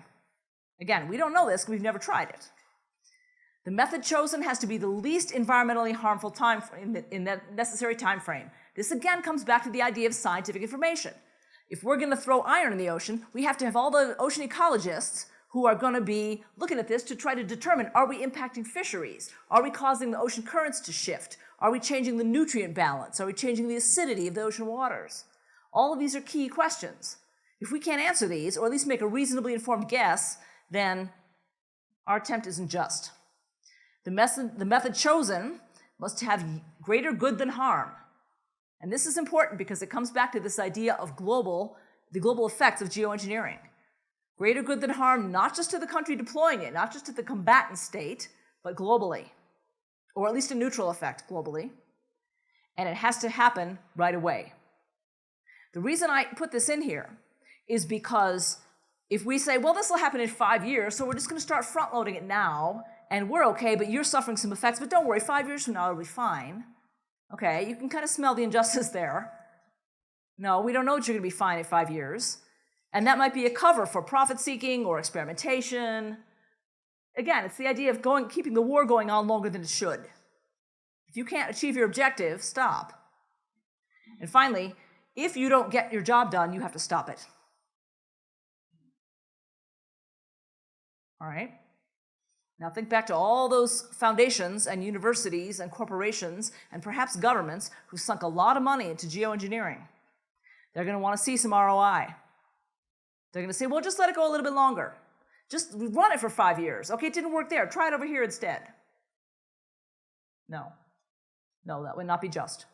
Again, we don't know this because we've never tried it. The method chosen has to be the least environmentally harmful time in that necessary time frame. This again comes back to the idea of scientific information. If we're going to throw iron in the ocean, we have to have all the ocean ecologists who are going to be looking at this to try to determine, are we impacting fisheries? Are we causing the ocean currents to shift? Are we changing the nutrient balance? Are we changing the acidity of the ocean waters? All of these are key questions. If we can't answer these, or at least make a reasonably informed guess, then our attempt isn't just. The method chosen must have greater good than harm. And this is important because it comes back to this idea of the global effects of geoengineering. Greater good than harm, not just to the country deploying it, not just to the combatant state, but globally, or at least a neutral effect globally. And it has to happen right away. The reason I put this in here is because if we say, well, this will happen in 5 years, so we're just going to start front-loading it now, and we're okay, but you're suffering some effects, but don't worry, 5 years from now it'll be fine. Okay, you can kind of smell the injustice there. No, we don't know that you're going to be fine in 5 years. And that might be a cover for profit-seeking or experimentation. Again, it's the idea of keeping the war going on longer than it should. If you can't achieve your objective, stop. And finally, if you don't get your job done, you have to stop it. All right? Now think back to all those foundations and universities and corporations and perhaps governments who sunk a lot of money into geoengineering. They're going to want to see some ROI. They're going to say, well, just let it go a little bit longer. Just run it for 5 years. Okay, it didn't work there. Try it over here instead. No, that would not be just.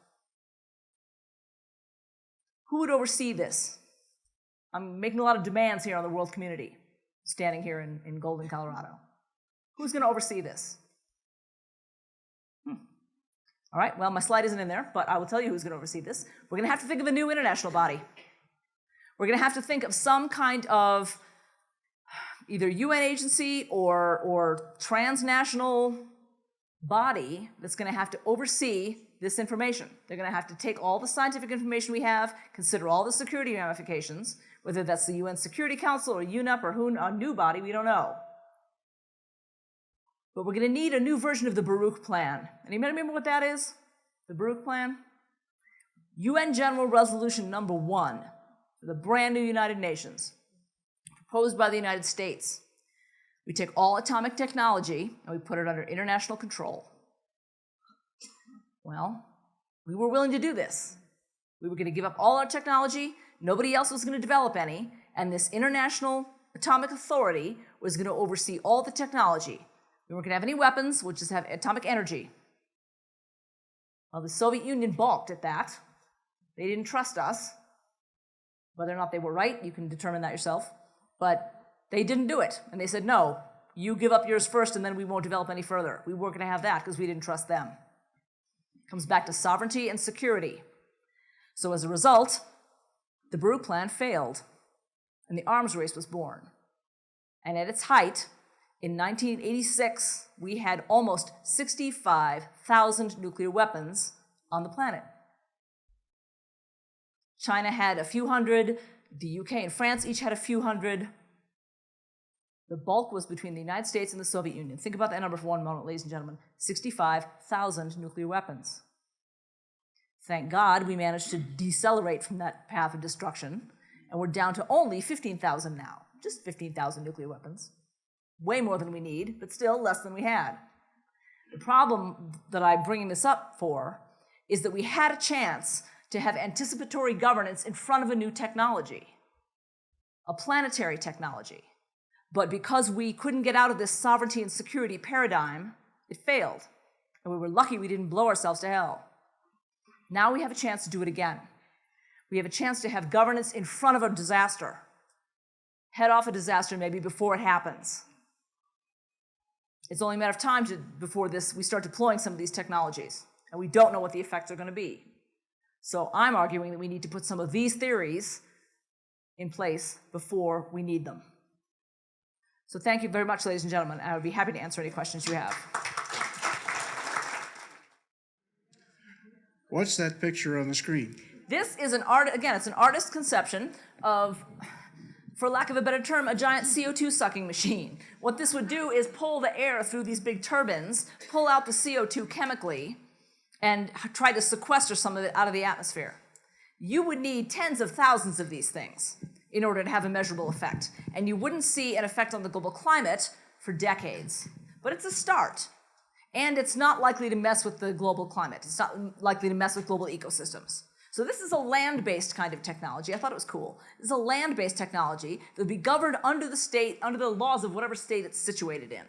Who would oversee this? I'm making a lot of demands here on the world community, standing here in Golden, Colorado. Who's going to oversee this? All right, well, my slide isn't in there, but I will tell you who's going to oversee this. We're going to have to think of a new international body. We're going to have to think of some kind of either UN agency or transnational body that's going to have to oversee this information. They're going to have to take all the scientific information we have, consider all the security ramifications, whether that's the UN Security Council or UNEP or a new body, we don't know. But we're going to need a new version of the Baruch Plan. Anybody remember what that is? The Baruch Plan? UN General Resolution number 1, the brand new United Nations, proposed by the United States. We take all atomic technology and we put it under international control. Well, we were willing to do this. We were going to give up all our technology, nobody else was going to develop any, and this International Atomic Authority was going to oversee all the technology. We weren't going to have any weapons, we'll just have atomic energy. Well, the Soviet Union balked at that. They didn't trust us. Whether or not they were right, you can determine that yourself. But they didn't do it. And they said, no, you give up yours first and then we won't develop any further. We weren't going to have that because we didn't trust them. It comes back to sovereignty and security. So as a result, the Baruch Plan failed and the arms race was born. And at its height, in 1986, we had almost 65,000 nuclear weapons on the planet. China had a few hundred, the UK and France each had a few hundred. The bulk was between the United States and the Soviet Union. Think about that number for one moment, ladies and gentlemen. 65,000 nuclear weapons. Thank God we managed to decelerate from that path of destruction, and we're down to only 15,000 now. Just 15,000 nuclear weapons. Way more than we need, but still less than we had. The problem that I'm bringing this up for is that we had a chance to have anticipatory governance in front of a new technology, a planetary technology. But because we couldn't get out of this sovereignty and security paradigm, it failed. And we were lucky we didn't blow ourselves to hell. Now we have a chance to do it again. We have a chance to have governance in front of a disaster. Head off a disaster maybe before it happens. It's only a matter of time before we start deploying some of these technologies. And we don't know what the effects are going to be. So I'm arguing that we need to put some of these theories in place before we need them. So thank you very much, ladies and gentlemen. I would be happy to answer any questions you have. What's that picture on the screen? This is it's an artist's conception of, for lack of a better term, a giant CO2 sucking machine. What this would do is pull the air through these big turbines, pull out the CO2 chemically, and try to sequester some of it out of the atmosphere. You would need tens of thousands of these things in order to have a measurable effect. And you wouldn't see an effect on the global climate for decades. But it's a start. And it's not likely to mess with the global climate. It's not likely to mess with global ecosystems. So this is a land-based kind of technology. I thought it was cool. This is a land-based technology that would be governed under the laws of whatever state it's situated in.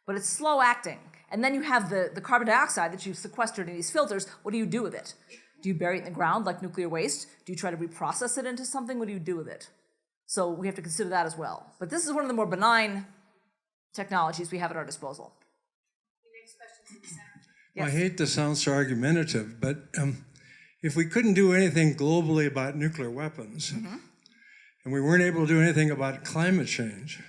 But it's slow acting. And then you have the carbon dioxide that you've sequestered in these filters. What do you do with it? Do you bury it in the ground like nuclear waste? Do you try to reprocess it into something? What do you do with it? So we have to consider that as well. But this is one of the more benign technologies we have at our disposal. The next question is in the center. Yes. I hate to sound so argumentative, but if we couldn't do anything globally about nuclear weapons, and we weren't able to do anything about climate change,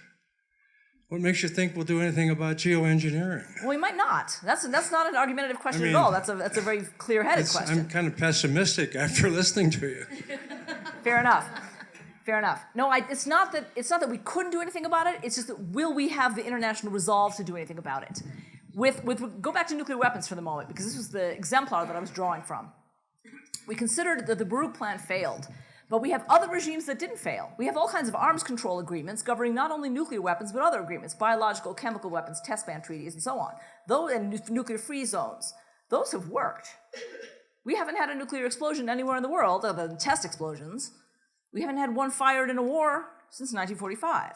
what makes you think we'll do anything about geoengineering? Well, we might not. That's not an argumentative question at all. That's a very clear-headed question. I'm kind of pessimistic after listening to you. Fair enough. Fair enough. No, it's not that we couldn't do anything about it. It's just that will we have the international resolve to do anything about it? Go back to nuclear weapons for the moment, because this was the exemplar that I was drawing from. We considered that the Baruch plan failed. But we have other regimes that didn't fail. We have all kinds of arms control agreements governing not only nuclear weapons, but other agreements, biological, chemical weapons, test ban treaties, and so on. Those and nuclear-free zones, those have worked. We haven't had a nuclear explosion anywhere in the world, other than test explosions. We haven't had one fired in a war since 1945.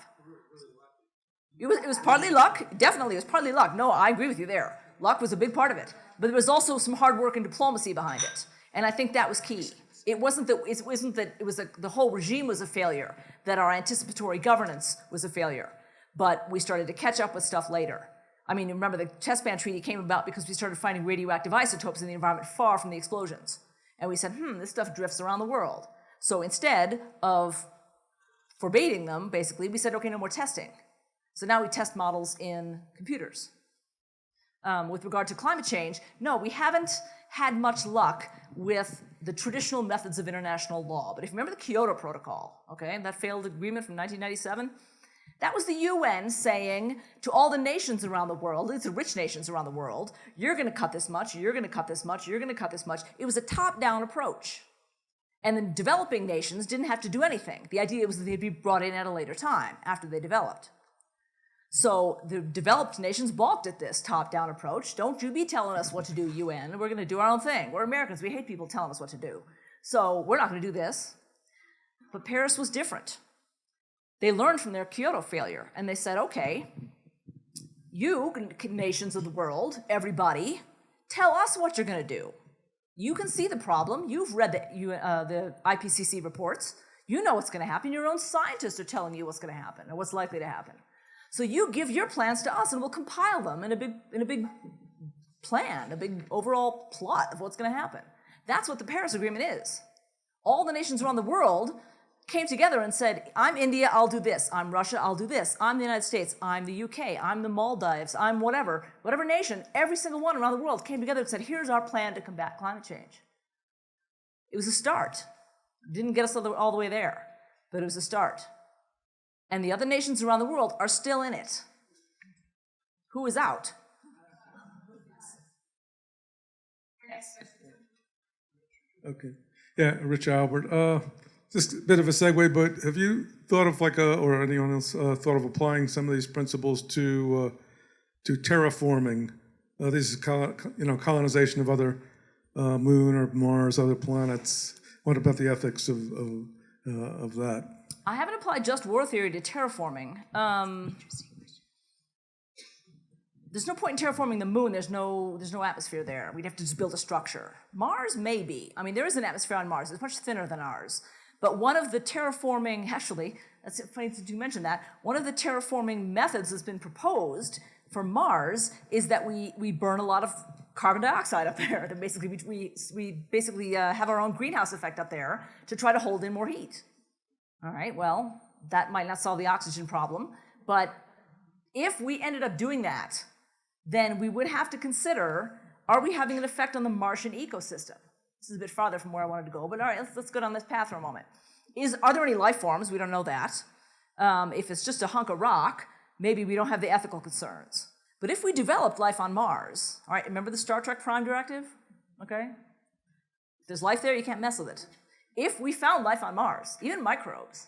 It was partly luck. Definitely, it was partly luck. No, I agree with you there. Luck was a big part of it. But there was also some hard work and diplomacy behind it. And I think that was key. It wasn't that the whole regime was a failure, that our anticipatory governance was a failure. But we started to catch up with stuff later. I mean, remember, the test ban treaty came about because we started finding radioactive isotopes in the environment far from the explosions. And we said, this stuff drifts around the world. So instead of forbidding them, basically, we said, okay, no more testing. So now we test models in computers. With regard to climate change, no, we haven't had much luck with the traditional methods of international law. But if you remember the Kyoto Protocol, okay, that failed agreement from 1997, that was the UN saying to all the nations around the world, it's the rich nations around the world, you're going to cut this much, you're going to cut this much, you're going to cut this much. It was a top-down approach. And the developing nations didn't have to do anything. The idea was that they'd be brought in at a later time, after they developed. So the developed nations balked at this top-down approach. Don't you be telling us what to do, UN. We're going to do our own thing. We're Americans. We hate people telling us what to do. So we're not going to do this. But Paris was different. They learned from their Kyoto failure, and they said, okay, you, nations of the world, everybody, tell us what you're going to do. You can see the problem. You've read the IPCC reports. You know what's going to happen. Your own scientists are telling you what's going to happen or what's likely to happen. So you give your plans to us, and we'll compile them in a big plan, a big overall plot of what's going to happen. That's what the Paris Agreement is. All the nations around the world came together and said, I'm India, I'll do this. I'm Russia, I'll do this. I'm the United States, I'm the UK, I'm the Maldives, I'm whatever nation, every single one around the world came together and said, here's our plan to combat climate change. It was a start. It didn't get us all the way there, but it was a start. and the other nations around the world are still in it. Who is out? Okay. Yeah, Rich Albert. Just a bit of a segue, but have you thought of or anyone else thought of applying some of these principles to terraforming? This is colonization of other moon or Mars, other planets. What about the ethics of that? I haven't applied just war theory to terraforming. There's no point in terraforming the moon. There's no atmosphere there. We'd have to just build a structure. Mars, maybe. I mean, there is an atmosphere on Mars. It's much thinner than ours. But one of the terraforming, actually, that's funny that you mentioned that, one of the terraforming methods that's been proposed for Mars is that we burn a lot of carbon dioxide up there. That basically we basically have our own greenhouse effect up there to try to hold in more heat. All right, well, that might not solve the oxygen problem, but if we ended up doing that, then we would have to consider, are we having an effect on the Martian ecosystem? This is a bit farther from where I wanted to go, but all right, let's go down this path for a moment. Are there any life forms? We don't know that. If it's just a hunk of rock, maybe we don't have the ethical concerns. But if we developed life on Mars, all right, remember the Star Trek Prime Directive? Okay? If there's life there, you can't mess with it. If we found life on Mars, even microbes,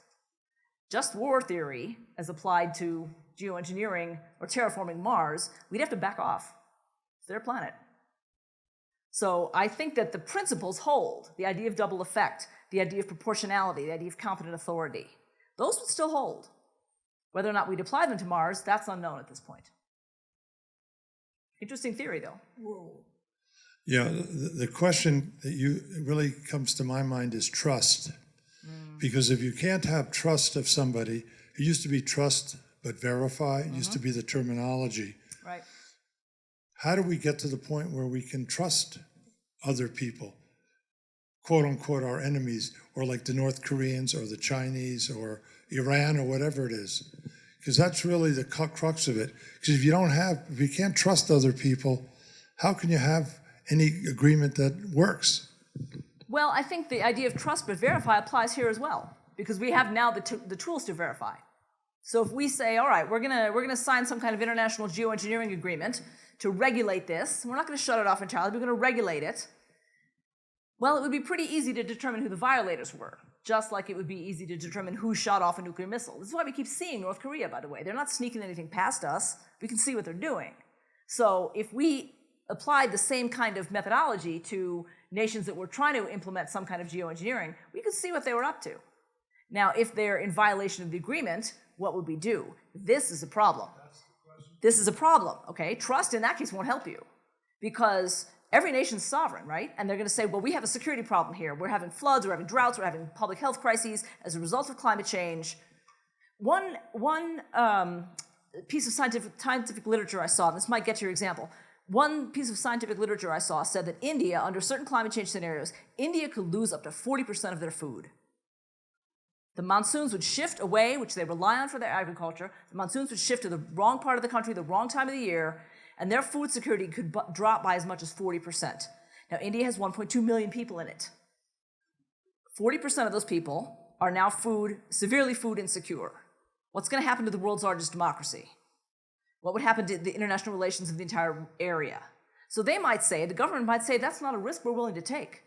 just war theory as applied to geoengineering or terraforming Mars, we'd have to back off. It's their planet. So I think that the principles hold, the idea of double effect, the idea of proportionality, the idea of competent authority. Those would still hold. Whether or not we'd apply them to Mars, that's unknown at this point. Interesting theory, though. Whoa. Yeah, the question that really comes to my mind is trust. Because if you can't have trust of somebody, it used to be trust but verify, it used to be the terminology. Right. How do we get to the point where we can trust other people, quote unquote, our enemies, or like the North Koreans or the Chinese or Iran or whatever it is? Because that's really the crux of it. Because if you can't trust other people, how can you have any agreement that works? Well, I think the idea of trust but verify applies here as well, because we have now the tools to verify. So if we say, all right, we're gonna sign some kind of international geoengineering agreement to regulate this, we're not gonna shut it off entirely, we're gonna regulate it. Well, it would be pretty easy to determine who the violators were, just like it would be easy to determine who shot off a nuclear missile. This is why we keep seeing North Korea, by the way. They're not sneaking anything past us. We can see what they're doing. So if we applied the same kind of methodology to nations that were trying to implement some kind of geoengineering, we could see what they were up to. Now, if they're in violation of the agreement, what would we do? This is a problem. This is a problem, okay? Trust in that case won't help you, because every nation's sovereign, right? And they're going to say, well, we have a security problem here. We're having floods, we're having droughts, we're having public health crises as a result of climate change. One piece of scientific literature I saw, and this might get to your example, one piece of scientific literature I saw said that India, under certain climate change scenarios, India could lose up to 40% of their food. The monsoons would shift away, which they rely on for their agriculture. The monsoons would shift to the wrong part of the country, the wrong time of the year, and their food security could drop by as much as 40%. Now, India has 1.2 million people in it. 40% of those people are now severely food insecure. What's going to happen to the world's largest democracy? What would happen to the international relations of the entire area? So they might say, the government might say, that's not a risk we're willing to take.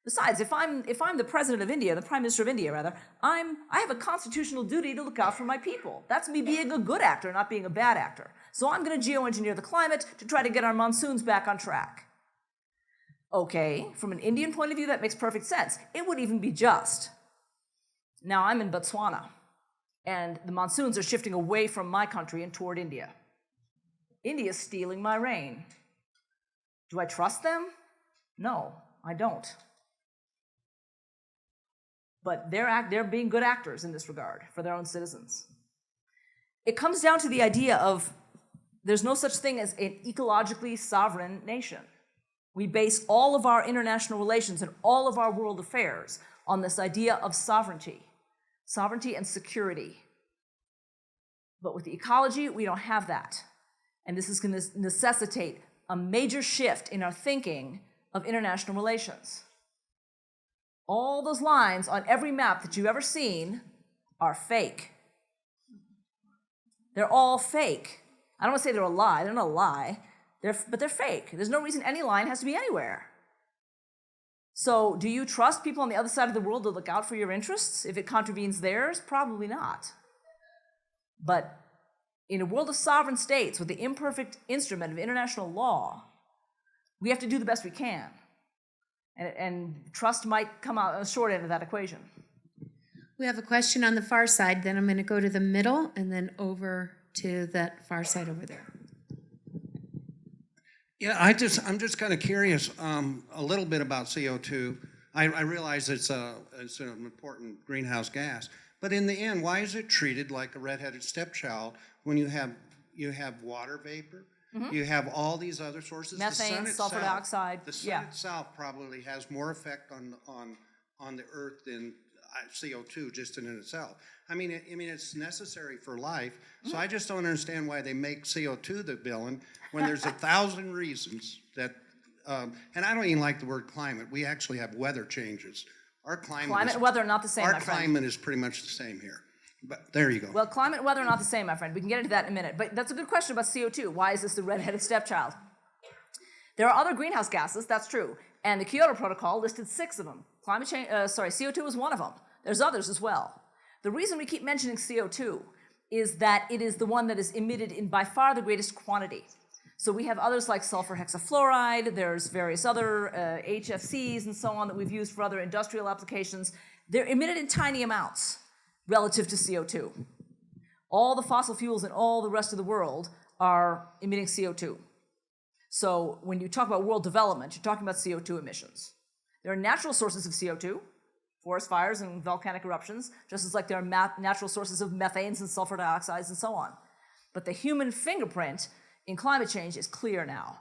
Besides, if I'm the president of India, the prime minister of India rather, I have a constitutional duty to look out for my people. That's me being a good actor, not being a bad actor. So I'm going to geoengineer the climate to try to get our monsoons back on track. Okay, from an Indian point of view, that makes perfect sense. It would even be just. Now I'm in Botswana, and the monsoons are shifting away from my country and toward India. India's stealing my rain. Do I trust them? No, I don't. But they're being good actors in this regard for their own citizens. It comes down to the idea of there's no such thing as an ecologically sovereign nation. We base all of our international relations and all of our world affairs on this idea of sovereignty and security. But with the ecology, we don't have that. And this is going to necessitate a major shift in our thinking of international relations. All those lines on every map that you've ever seen are fake. They're all fake. I don't want to say they're a lie. They're not a lie. But they're fake. There's no reason any line has to be anywhere. So do you trust people on the other side of the world to look out for your interests if it contravenes theirs? Probably not. But in a world of sovereign states with the imperfect instrument of international law, we have to do the best we can. And trust might come out on the short end of that equation. We have a question on the far side, then I'm going to go to the middle and then over to that far side over there. Yeah, I'm just kind of curious a little bit about CO2. I realize it's an important greenhouse gas, but in the end, why is it treated like a redheaded stepchild when you have water vapor, you have all these other sources, Methane, sulfur dioxide. The sun itself probably has more effect on the Earth than CO2 just in itself. I mean, it's necessary for life. So I just don't understand why they make CO2 the villain when there's 1,000 reasons that. And I don't even like the word climate. We actually have weather changes. Our climate and weather are not the same, my friend. Our climate is pretty much the same here. But there you go. Well, climate and weather are not the same, my friend. We can get into that in a minute. But that's a good question about CO2. Why is this the redheaded stepchild? There are other greenhouse gases, that's true. And the Kyoto Protocol listed 6 of them. CO2 is one of them. There's others as well. The reason we keep mentioning CO2 is that it is the one that is emitted in by far the greatest quantity. So we have others like sulfur hexafluoride, there's various other HFCs and so on that we've used for other industrial applications. They're emitted in tiny amounts relative to CO2. All the fossil fuels in all the rest of the world are emitting CO2. So when you talk about world development, you're talking about CO2 emissions. There are natural sources of CO2, forest fires and volcanic eruptions, just as like there are natural sources of methanes and sulfur dioxides and so on. But the human fingerprint in climate change is clear now.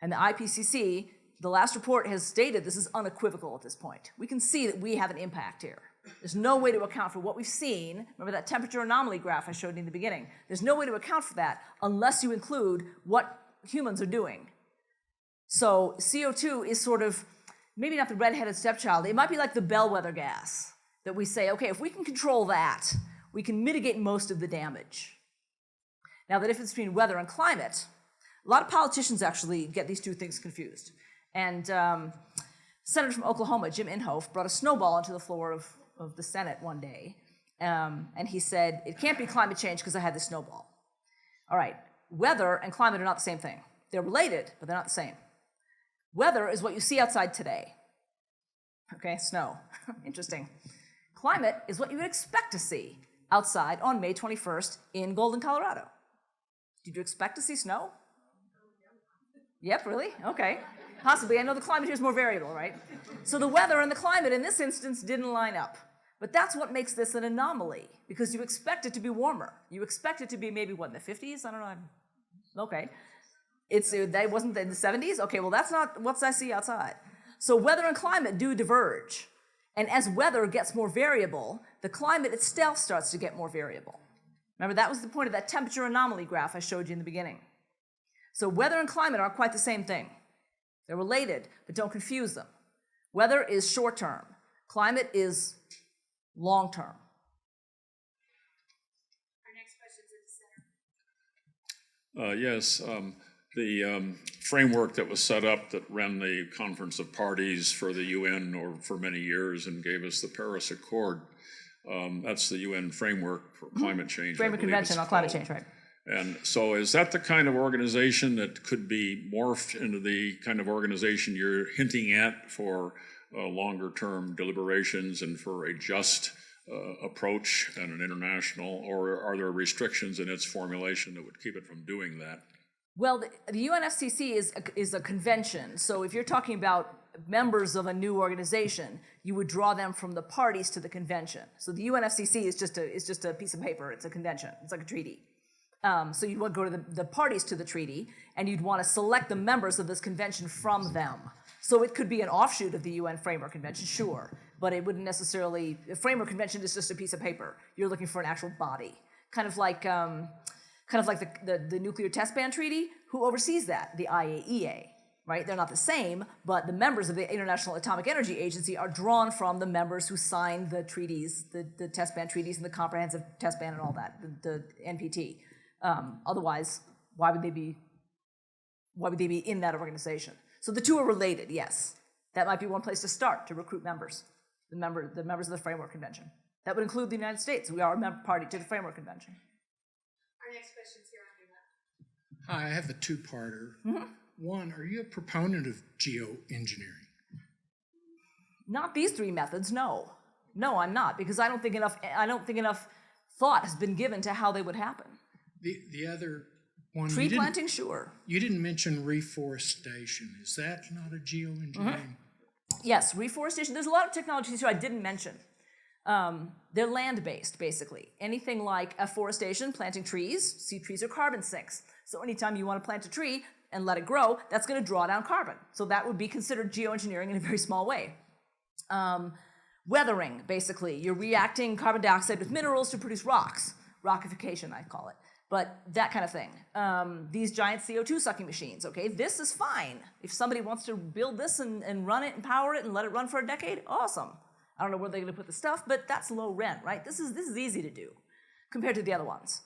And the IPCC, the last report has stated this is unequivocal at this point. We can see that we have an impact here. There's no way to account for what we've seen. Remember that temperature anomaly graph I showed you in the beginning? There's no way to account for that unless you include what humans are doing. So CO2 is sort of, maybe not the redheaded stepchild, it might be like the bellwether gas that we say, okay, if we can control that, we can mitigate most of the damage. Now, the difference between weather and climate, a lot of politicians actually get these two things confused. And Senator from Oklahoma, Jim Inhofe, brought a snowball onto the floor of the Senate one day, and he said, it can't be climate change because I had this snowball. All right, weather and climate are not the same thing. They're related, but they're not the same. Weather is what you see outside today. Okay, snow, interesting. Climate is what you would expect to see outside on May 21st in Golden, Colorado. Did you expect to see snow? Yep, really? Okay. Possibly. I know the climate here is more variable, right? So the weather and the climate in this instance didn't line up. But that's what makes this an anomaly, because you expect it to be warmer. You expect it to be maybe, what, in the 50s? I don't know. Okay. That wasn't in the 70s? Okay, well, that's not what I see outside. So weather and climate do diverge. And as weather gets more variable, the climate itself starts to get more variable. Remember, that was the point of that temperature anomaly graph I showed you in the beginning. So weather and climate aren't quite the same thing. They're related, but don't confuse them. Weather is short-term. Climate is long-term. Our next question's at the center. Yes, the framework that was set up that ran the Conference of Parties for the UN or for many years and gave us the Paris Accord. That's the UN framework for climate change. Framework Convention on Climate Change, right? And so is that the kind of organization that could be morphed into the kind of organization you're hinting at for longer term deliberations and for a just approach and an international, or are there restrictions in its formulation that would keep it from doing that? Well, the UNFCCC is a convention. So if you're talking about members of a new organization, you would draw them from the parties to the convention. So the UNFCCC is just a piece of paper. It's a convention. It's like a treaty. So you'd want to go to the parties to the treaty, and you'd want to select the members of this convention from them. So it could be an offshoot of the UN Framework Convention, sure, but it wouldn't necessarily. The Framework Convention is just a piece of paper. You're looking for an actual body, kind of like the Nuclear Test Ban Treaty. Who oversees that? The IAEA, right? They're not the same, but the members of the International Atomic Energy Agency are drawn from the members who signed the treaties, the test ban treaties and the comprehensive test ban and all that, the NPT. Otherwise, why would they be in that organization? So the two are related, yes. That might be one place to start to recruit members, the members of the Framework Convention. That would include the United States. We are a member party to the Framework Convention. Our next question's here on your left. Hi, I have a two-parter. One, are you a proponent of geoengineering? Not these three methods, no. No, I'm not, because I don't think enough thought has been given to how they would happen. The other one, Tree planting, sure. You didn't mention reforestation. Is that not a geoengineering? Yes, reforestation. There's a lot of technologies here I didn't mention. They're land-based, basically. Anything like afforestation, planting trees. See, trees are carbon sinks. So anytime you want to plant a tree and let it grow, that's going to draw down carbon. So that would be considered geoengineering in a very small way. Weathering, basically. You're reacting carbon dioxide with minerals to produce rocks. Rockification, I call it. But that kind of thing. These giant CO2 sucking machines, okay? This is fine. If somebody wants to build this and run it and power it and let it run for a decade, awesome. I don't know where they're going to put the stuff, but that's low rent, right? This is easy to do compared to the other ones.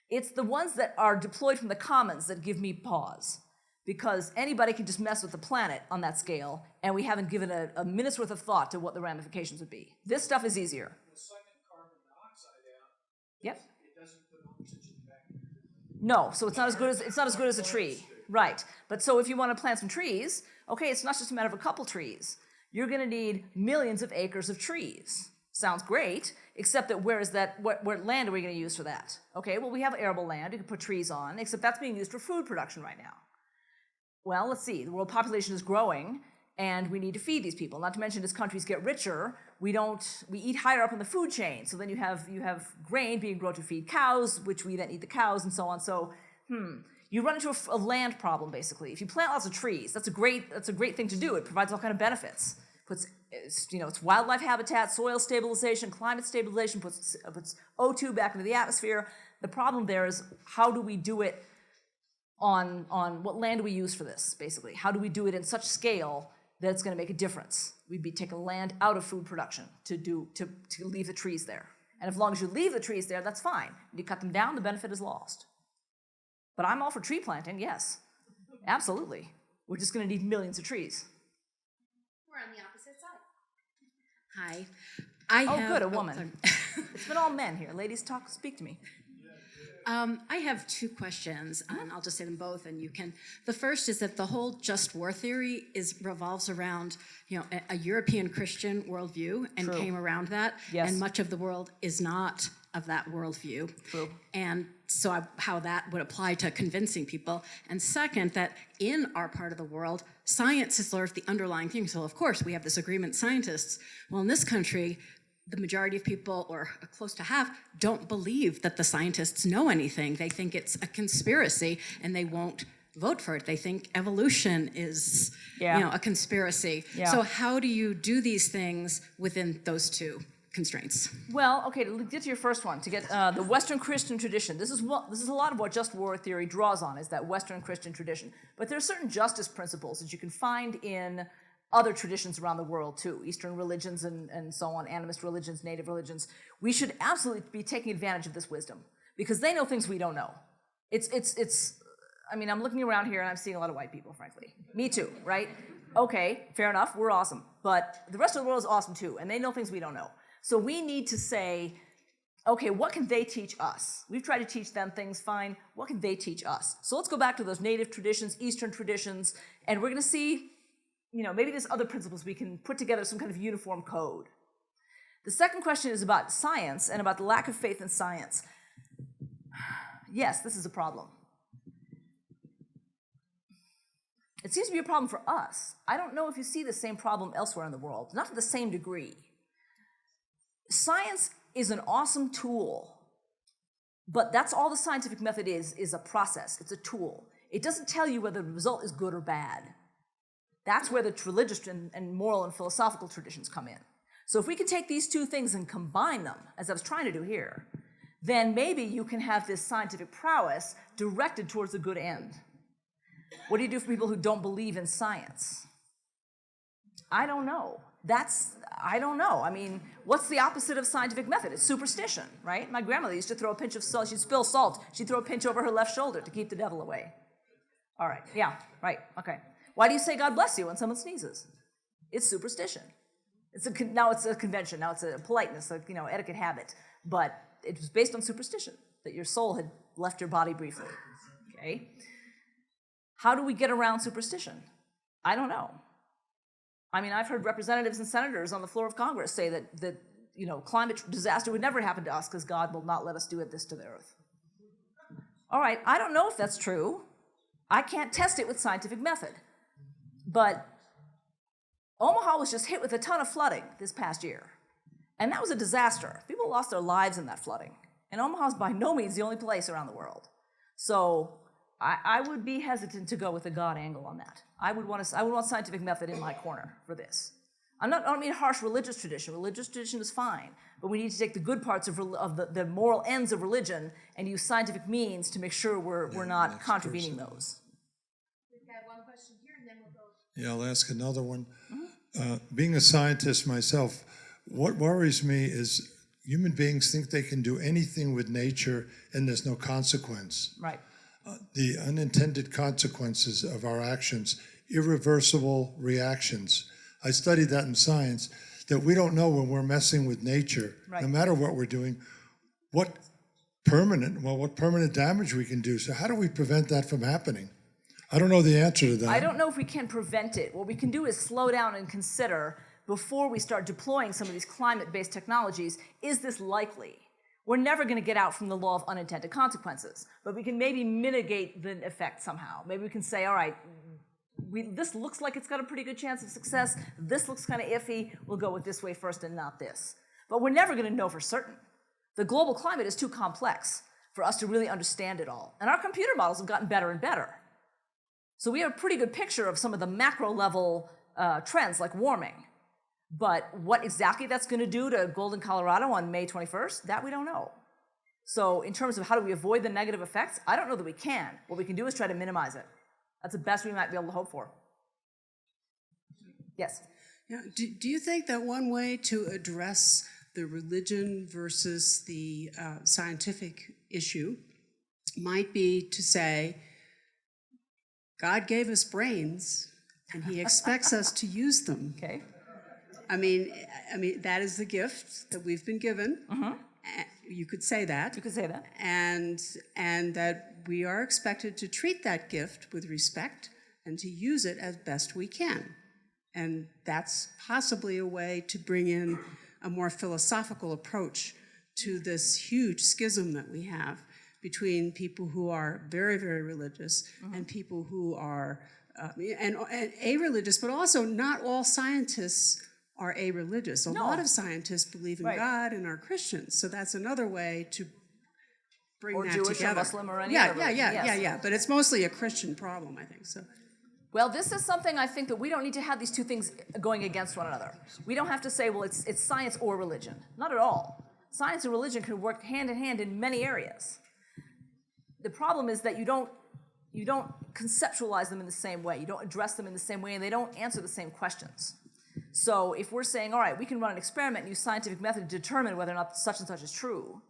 It's the ones that are deployed from the commons that give me pause, because anybody can just mess with the planet on that scale, and we haven't given a minute's worth of thought to what the ramifications would be. This stuff is easier. Sucking carbon dioxide out. Yep. It doesn't put oxygen back. No, so it's not as good as a tree, right? But so if you want to plant some trees, okay, it's not just a matter of a couple trees. You're going to need millions of acres of trees. Sounds great, except that where is that? What land are we going to use for that? Okay, well, we have arable land you can put trees on, except that's being used for food production right now. Well, let's see. The world population is growing, and we need to feed these people. Not to mention, as countries get richer, we eat higher up in the food chain. So then you have grain being grown to feed cows, which we then eat the cows, and so on. So, you run into a land problem basically. If you plant lots of trees, that's a great thing to do. It provides all kind of benefits. It's wildlife habitat, soil stabilization, climate stabilization, puts O2 back into the atmosphere. The problem there is, how do we do it on what land do we use for this, basically? How do we do it in such scale that it's going to make a difference? We'd be taking land out of food production to leave the trees there. And as long as you leave the trees there, that's fine. When you cut them down, the benefit is lost. But I'm all for tree planting, yes. Absolutely. We're just going to need millions of trees. We're on the opposite side. Hi. Good, a woman. It's been all men here. Ladies, speak to me. I have two questions, and I'll just say them both, and you can. The first is that the whole just war theory revolves around, a European Christian worldview, and True. came around that. Yes. And much of the world is not of that worldview. True. And so how that would apply to convincing people. And second, that in our part of the world, science is sort of the underlying thing. So of course we have this agreement, scientists. Well, in this country, the majority of people, or close to half, don't believe that the scientists know anything. They think it's a conspiracy, and they won't vote for it. They think evolution is, a conspiracy. Yeah. So how do you do these things within those two constraints? Well, okay, to get to your first one, to get the Western Christian tradition. This is a lot of what just war theory draws on, is that Western Christian tradition. But there are certain justice principles that you can find in other traditions around the world too, Eastern religions and so on, animist religions, native religions. We should absolutely be taking advantage of this wisdom, because they know things we don't know. I'm looking around here and I'm seeing a lot of white people, frankly. Me too, right? Okay, fair enough, we're awesome. But the rest of the world is awesome too, and they know things we don't know. So we need to say, okay, what can they teach us? We've tried to teach them things, fine. What can they teach us? So let's go back to those native traditions, Eastern traditions, and we're going to see, maybe there's other principles we can put together some kind of uniform code. The second question is about science and about the lack of faith in science. Yes, this is a problem. It seems to be a problem for us. I don't know if you see the same problem elsewhere in the world, not to the same degree. Science is an awesome tool, but that's all the scientific method is a process. It's a tool. It doesn't tell you whether the result is good or bad. That's where the religious and moral and philosophical traditions come in. So if we can take these two things and combine them, as I was trying to do here, then maybe you can have this scientific prowess directed towards a good end. What do you do for people who don't believe in science? I don't know. I don't know. I mean, what's the opposite of scientific method? It's superstition, right? My grandmother used to throw a pinch of salt. She'd spill salt. She'd throw a pinch over her left shoulder to keep the devil away. All right, yeah, right, okay. Why do you say God bless you when someone sneezes? It's superstition. Now it's a convention. Now it's a politeness, etiquette habit. But it was based on superstition, that your soul had left your body briefly, okay? How do we get around superstition? I don't know. I mean, I've heard representatives and senators on the floor of Congress say that climate disaster would never happen to us because God will not let us do this to the earth. All right, I don't know if that's true. I can't test it with scientific method. But Omaha was just hit with a ton of flooding this past year. And that was a disaster. People lost their lives in that flooding. And Omaha is by no means the only place around the world. So I would be hesitant to go with the God angle on that. I would want scientific method in my corner for this. I don't mean harsh religious tradition. Religious tradition is fine. But we need to take the good parts of the moral ends of religion and use scientific means to make sure we're not contravening those. We've got one question here, and then we'll go. Yeah, I'll ask another one. Being a scientist myself, what worries me is human beings think they can do anything with nature and there's no consequence. Right. The unintended consequences of our actions, irreversible reactions. I studied that in science, that we don't know when we're messing with nature, right, no matter what we're doing, what permanent damage we can do. So how do we prevent that from happening? I don't know the answer to that. I don't know if we can prevent it. What we can do is slow down and consider, before we start deploying some of these climate-based technologies, is this likely? We're never going to get out from the law of unintended consequences, but we can maybe mitigate the effect somehow. Maybe we can say, all right, this looks like it's got a pretty good chance of success. This looks kind of iffy. We'll go with this way first and not this. But we're never going to know for certain. The global climate is too complex for us to really understand it all. And our computer models have gotten better and better. So we have a pretty good picture of some of the macro level trends like warming. But what exactly that's going to do to Golden, Colorado on May 21st, that we don't know. So in terms of how do we avoid the negative effects, I don't know that we can. What we can do is try to minimize it. That's the best we might be able to hope for. Yes? Yeah. Do you think that one way to address the religion versus the scientific issue might be to say, God gave us brains, and he expects us to use them. Okay. I mean, that is the gift that we've been given. You could say that. You could say that. And that we are expected to treat that gift with respect and to use it as best we can. And that's possibly a way to bring in a more philosophical approach to this huge schism that we have between people who are very, very religious and people who are and a-religious, but also not all scientists are a-religious. A lot of scientists believe in God and are Christians. So that's another way to bring that Jewish together. Or Muslim or any other religion. Yeah. But it's mostly a Christian problem, I think. So. Well, this is something I think that we don't need to have these two things going against one another. We don't have to say, well, it's science or religion. Not at all. Science and religion can work hand in hand in many areas. The problem is that you don't conceptualize them in the same way. You don't address them in the same way, and they don't answer the same questions. So if we're saying, all right, we can run an experiment and use scientific method to determine whether or not such and such is true,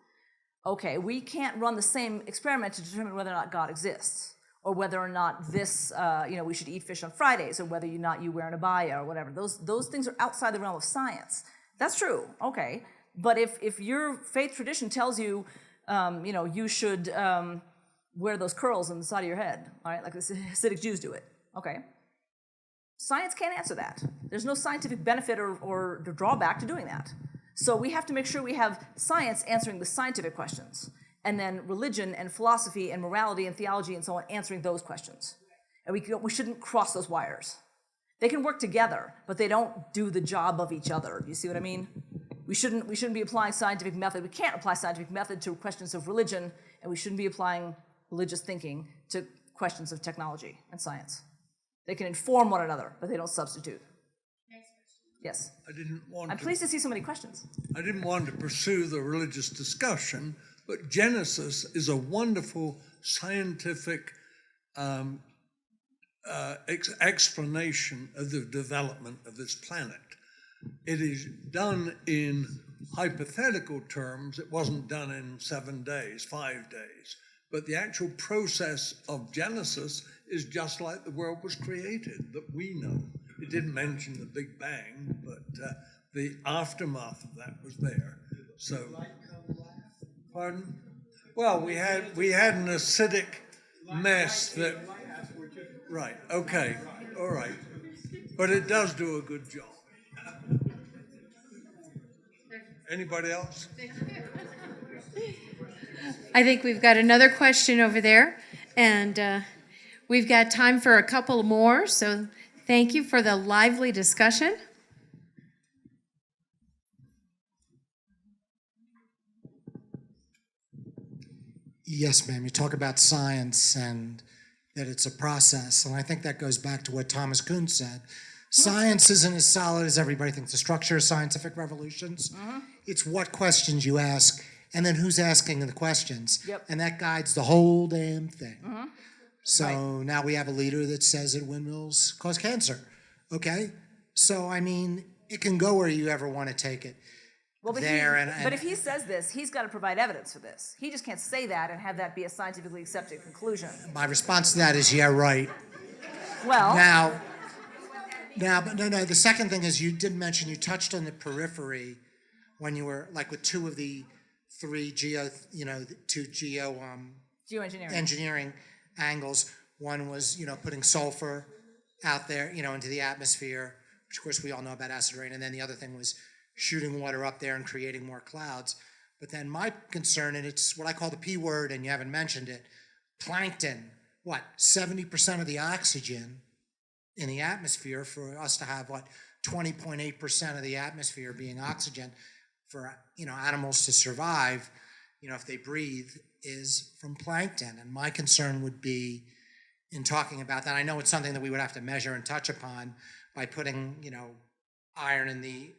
okay, we can't run the same experiment to determine whether or not God exists, or whether or not this, we should eat fish on Fridays, or whether or not you wear an abaya or whatever. Those things are outside the realm of science. That's true, okay. But if your faith tradition tells you, you should wear those curls on the side of your head, all right, like the Hasidic Jews do it, okay. Science can't answer that. There's no scientific benefit or drawback to doing that. So we have to make sure we have science answering the scientific questions, and then religion and philosophy and morality and theology and so on answering those questions. And we shouldn't cross those wires. They can work together, but they don't do the job of each other. Do you see what I mean? We shouldn't be applying scientific method. We can't apply scientific method to questions of religion, and we shouldn't be applying religious thinking to questions of technology and science. They can inform one another, but they don't substitute. Yes. I'm pleased to see so many questions. I didn't want to pursue the religious discussion, but Genesis is a wonderful scientific explanation of the development of this planet. It is done in hypothetical terms. It wasn't done in 7 days, 5 days. But the actual process of genesis is just like the world was created that we know. It didn't mention the Big Bang, but the aftermath of that was there. So, pardon? Well, we had an acidic mess that, right, okay, all right. But it does do a good job. Anybody else? I think we've got another question over there, and we've got time for a couple more, so thank you for the lively discussion. Yes, ma'am. You talk about science and that it's a process, and I think that goes back to what Thomas Kuhn said. Science isn't as solid as everybody thinks. The structure of scientific revolutions, it's what questions you ask, and then who's asking the questions. Yep. And that guides the whole damn thing. So now we have a leader that says that windmills cause cancer. Okay? So, I mean, it can go where you ever want to take it. Well, but, there, but if he says this, he's got to provide evidence for this. He just can't say that and have that be a scientifically accepted conclusion. My response to that is, yeah, right. Well, but no, the second thing is you did mention, you touched on the periphery when you were, like with two of the three geoengineering angles. One was, putting sulfur out there, into the atmosphere, which of course we all know about acid rain. And then the other thing was shooting water up there and creating more clouds. But then my concern, and it's what I call the P word, and you haven't mentioned it, plankton. 70% of the oxygen in the atmosphere for us to have 20.8% of the atmosphere being oxygen for animals to survive, if they breathe, is from plankton. And my concern would be in talking about that. I know it's something that we would have to measure and touch upon by putting iron in the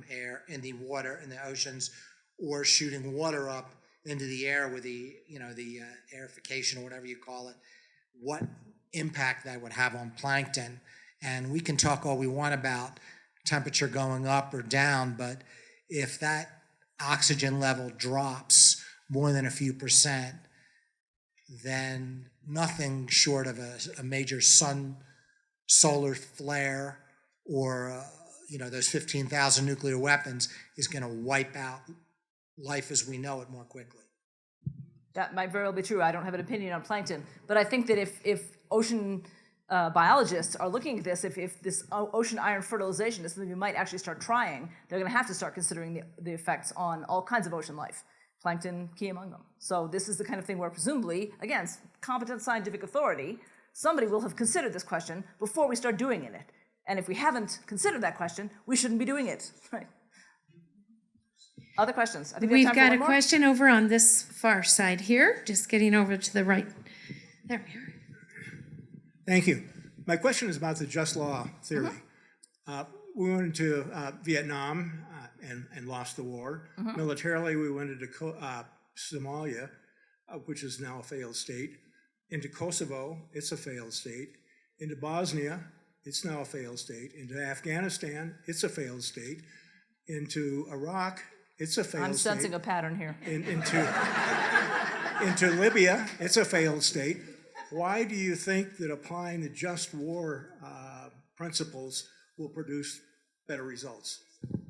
air, in the water, in the oceans, or shooting water up into the air with the airification or whatever you call it. What impact that would have on plankton. And we can talk all we want about temperature going up or down, but if that oxygen level drops more than a few percent, then nothing short of a major solar flare or those 15,000 nuclear weapons is going to wipe out life as we know it more quickly. that might very well be true. I don't have an opinion on plankton, but I think that if ocean biologists are looking at this, if this ocean iron fertilization is something we might actually start trying, they're going to have to start considering the effects on all kinds of ocean life, plankton key among them. So this is the kind of thing where presumably, again, competent scientific authority, somebody will have considered this question before we start doing it. And if we haven't considered that question, we shouldn't be doing it. Right. Other questions? I think we've got a question over on this far side here, just getting over to the right. There we are. Thank you. My question is about the just law theory. We went into Vietnam and lost the war. Militarily, we went into Somalia, which is now a failed state. Into Kosovo, it's a failed state. Into Bosnia, it's now a failed state. Into Afghanistan, it's a failed state. Into Iraq, it's a failed state. I'm sensing a pattern here. Into Libya, it's a failed state. Why do you think that applying the just war principles will produce better results?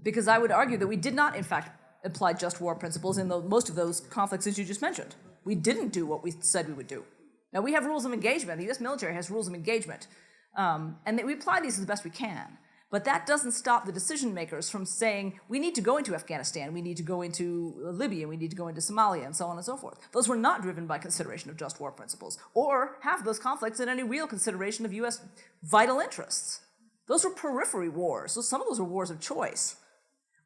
Because I would argue that we did not, in fact, apply just war principles in most of those conflicts that you just mentioned. We didn't do what we said we would do. Now, we have rules of engagement. The U.S. military has rules of engagement. And we apply these as the best we can. But that doesn't stop the decision makers from saying, we need to go into Afghanistan, we need to go into Libya, we need to go into Somalia, and so on and so forth. Those were not driven by consideration of just war principles, or half of those conflicts in any real consideration of U.S. vital interests. Those were periphery wars. So some of those were wars of choice.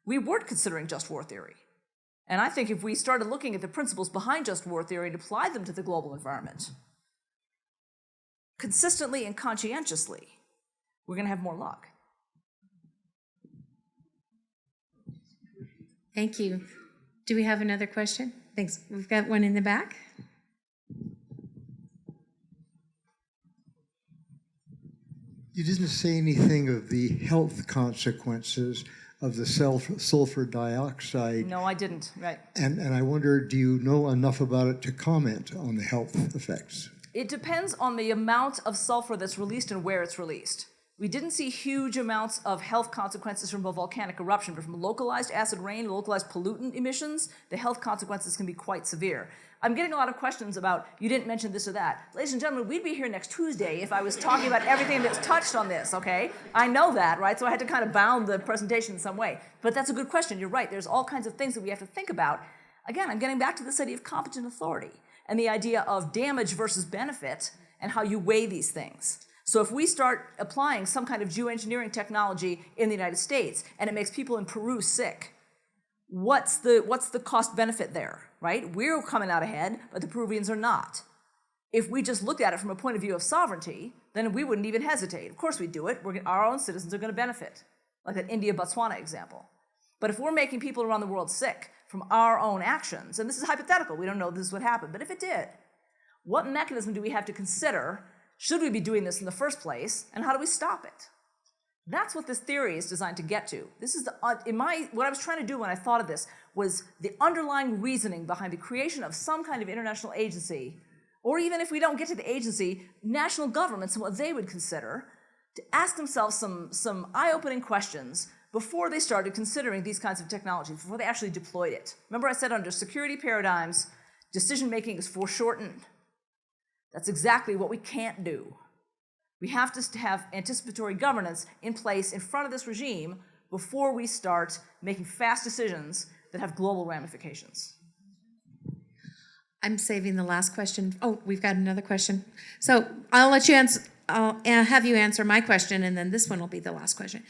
We weren't considering just war theory. And I think if we started looking at the principles behind just war theory and applied them to the global environment, consistently and conscientiously, we're going to have more luck. Thank you. Do we have another question? Thanks. We've got one in the back. You didn't say anything of the health consequences of the sulfur dioxide. No, I didn't, right. And I wonder, do you know enough about it to comment on the health effects? It depends on the amount of sulfur that's released and where it's released. We didn't see huge amounts of health consequences from a volcanic eruption, but from localized acid rain, localized pollutant emissions, the health consequences can be quite severe. I'm getting a lot of questions about, you didn't mention this or that. Ladies and gentlemen, we'd be here next Tuesday if I was talking about everything that's touched on this, okay? I know that, right? So I had to kind of bound the presentation in some way. But that's a good question. You're right. There's all kinds of things that we have to think about. Again, I'm getting back to this idea of competent authority and the idea of damage versus benefit and how you weigh these things. So if we start applying some kind of geoengineering technology in the United States and it makes people in Peru sick, what's the cost benefit there, right? We're coming out ahead, but the Peruvians are not. If we just looked at it from a point of view of sovereignty, then we wouldn't even hesitate. Of course we'd do it. Our own citizens are going to benefit, like that India-Botswana example. But if we're making people around the world sick from our own actions, and this is hypothetical, we don't know this would happen, but if it did, what mechanism do we have to consider? Should we be doing this in the first place, and how do we stop it? That's what this theory is designed to get to. This is what I was trying to do when I thought of this was the underlying reasoning behind the creation of some kind of international agency, or even if we don't get to the agency, national governments and what they would consider, to ask themselves some eye-opening questions before they started considering these kinds of technologies, before they actually deployed it. Remember I said under security paradigms, decision-making is foreshortened. That's exactly what we can't do. We have to have anticipatory governance in place in front of this regime before we start making fast decisions that have global ramifications. I'm saving the last question. Oh, we've got another question. So I'll let you answer. I'll have you answer my question, and then this one will be the last question.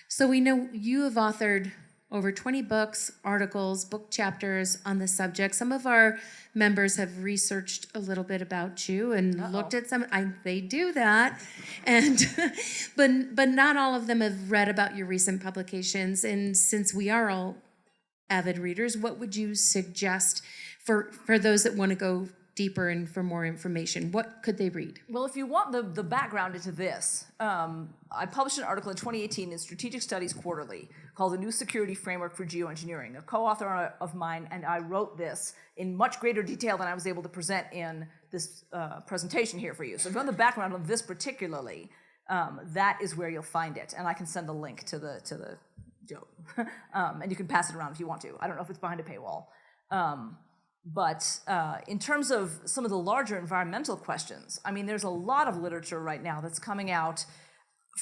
So we know you have authored over 20 books, articles, book chapters on the subject. Some of our members have researched a little bit about you and looked at some. They do that, and but not all of them have read about your recent publications. And since we are all avid readers, what would you suggest for those that want to go deeper and for more information? What could they read? Well, if you want the background into this, I published an article in 2018 in Strategic Studies Quarterly called The New Security Framework for Geoengineering. A co-author of mine and I wrote this in much greater detail than I was able to present in this presentation here for you. So if you want the background on this particularly, that is where you'll find it. And I can send the link to the Joe. And you can pass it around if you want to. I don't know if it's behind a paywall. But in terms of some of the larger environmental questions, I mean, there's a lot of literature right now that's coming out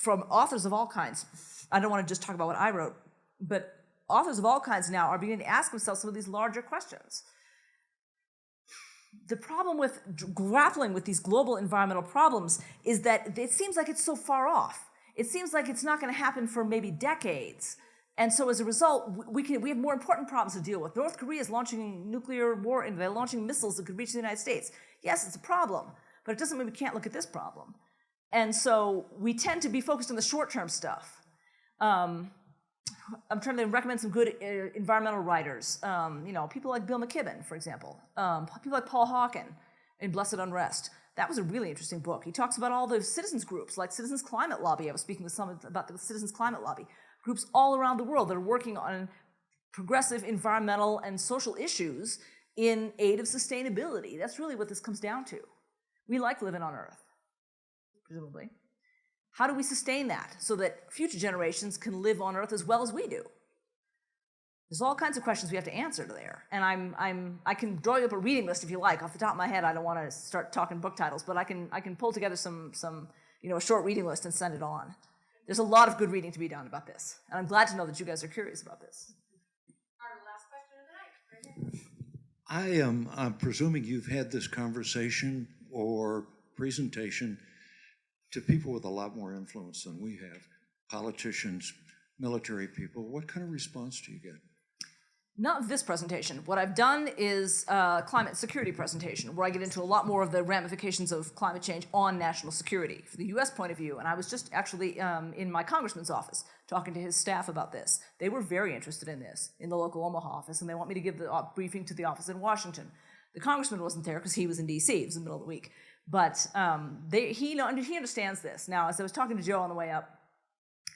from authors of all kinds. I don't want to just talk about what I wrote, but authors of all kinds now are beginning to ask themselves some of these larger questions. The problem with grappling with these global environmental problems is that it seems like it's so far off. It seems like it's not going to happen for maybe decades. And so as a result, we have more important problems to deal with. North Korea is launching nuclear war, and they're launching missiles that could reach the United States. Yes, it's a problem, but it doesn't mean we can't look at this problem. And so we tend to be focused on the short-term stuff. I'm trying to recommend some good environmental writers. People like Bill McKibben, for example. People like Paul Hawken in Blessed Unrest. That was a really interesting book. He talks about all the citizens groups, like Citizens Climate Lobby. I was speaking with someone about the Citizens Climate Lobby. Groups all around the world that are working on progressive environmental and social issues in aid of sustainability. That's really what this comes down to. We like living on Earth, presumably. How do we sustain that so that future generations can live on Earth as well as we do? There's all kinds of questions we have to answer there. And I can draw you up a reading list if you like. Off the top of my head, I don't want to start talking book titles, but I can pull together some a short reading list and send it on. There's a lot of good reading to be done about this, and I'm glad to know that you guys are curious about this. Our last question of the night. I am presuming you've had this conversation or presentation to people with a lot more influence than we have, politicians, military people. What kind of response do you get? Not this presentation. What I've done is a climate security presentation where I get into a lot more of the ramifications of climate change on national security from the U.S. point of view. And I was just actually in my congressman's office talking to his staff about this. They were very interested in this in the local Omaha office, and they want me to give the briefing to the office in Washington. The congressman wasn't there because he was in D.C. It was in the middle of the week. But he understands this. Now, as I was talking to Joe on the way up,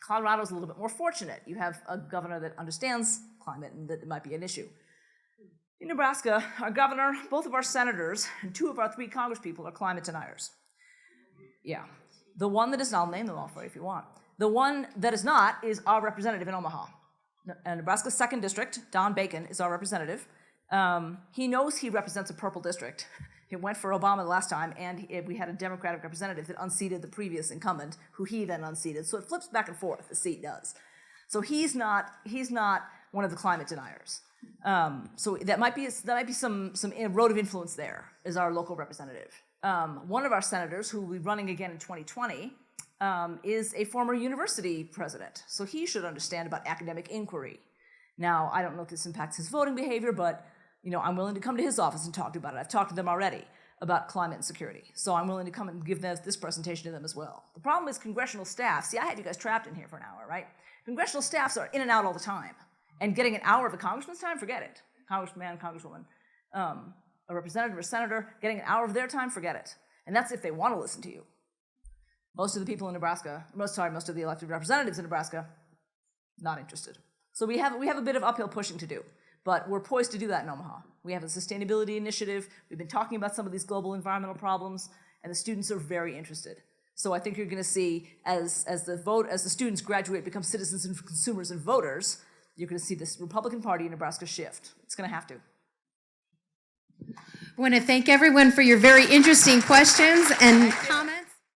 Colorado's a little bit more fortunate. You have a governor that understands climate and that it might be an issue. In Nebraska, our governor, both of our senators, and 2 of our 3 congresspeople are climate deniers. Yeah. The one that is not, I'll name them all for you if you want. The one that is not is our representative in Omaha. Nebraska's 2nd district, Don Bacon, is our representative. He knows he represents a purple district. It went for Obama the last time, and we had a Democratic representative that unseated the previous incumbent, who he then unseated. So it flips back and forth, the seat does. So he's not one of the climate deniers. So that might be some road of influence there, is our local representative. One of our senators, who will be running again in 2020, is a former university president. So he should understand about academic inquiry. Now, I don't know if this impacts his voting behavior, but I'm willing to come to his office and talk to him about it. I've talked to them already about climate and security. So I'm willing to come and give this presentation to them as well. The problem is congressional staff. See, I had you guys trapped in here for an hour, right? Congressional staffs are in and out all the time. And getting an hour of a congressman's time, forget it. Congressman, congresswoman, a representative or senator, getting an hour of their time, forget it. And that's if they want to listen to you. Most of the people in Nebraska, most of the elected representatives in Nebraska, not interested. So we have a bit of uphill pushing to do. But we're poised to do that in Omaha. We have a sustainability initiative. We've been talking about some of these global environmental problems, and the students are very interested. So I think you're going to see, as the students graduate, become citizens and consumers and voters, you're going to see this Republican Party in Nebraska shift. It's going to have to. I want to thank everyone for your very interesting questions and comments.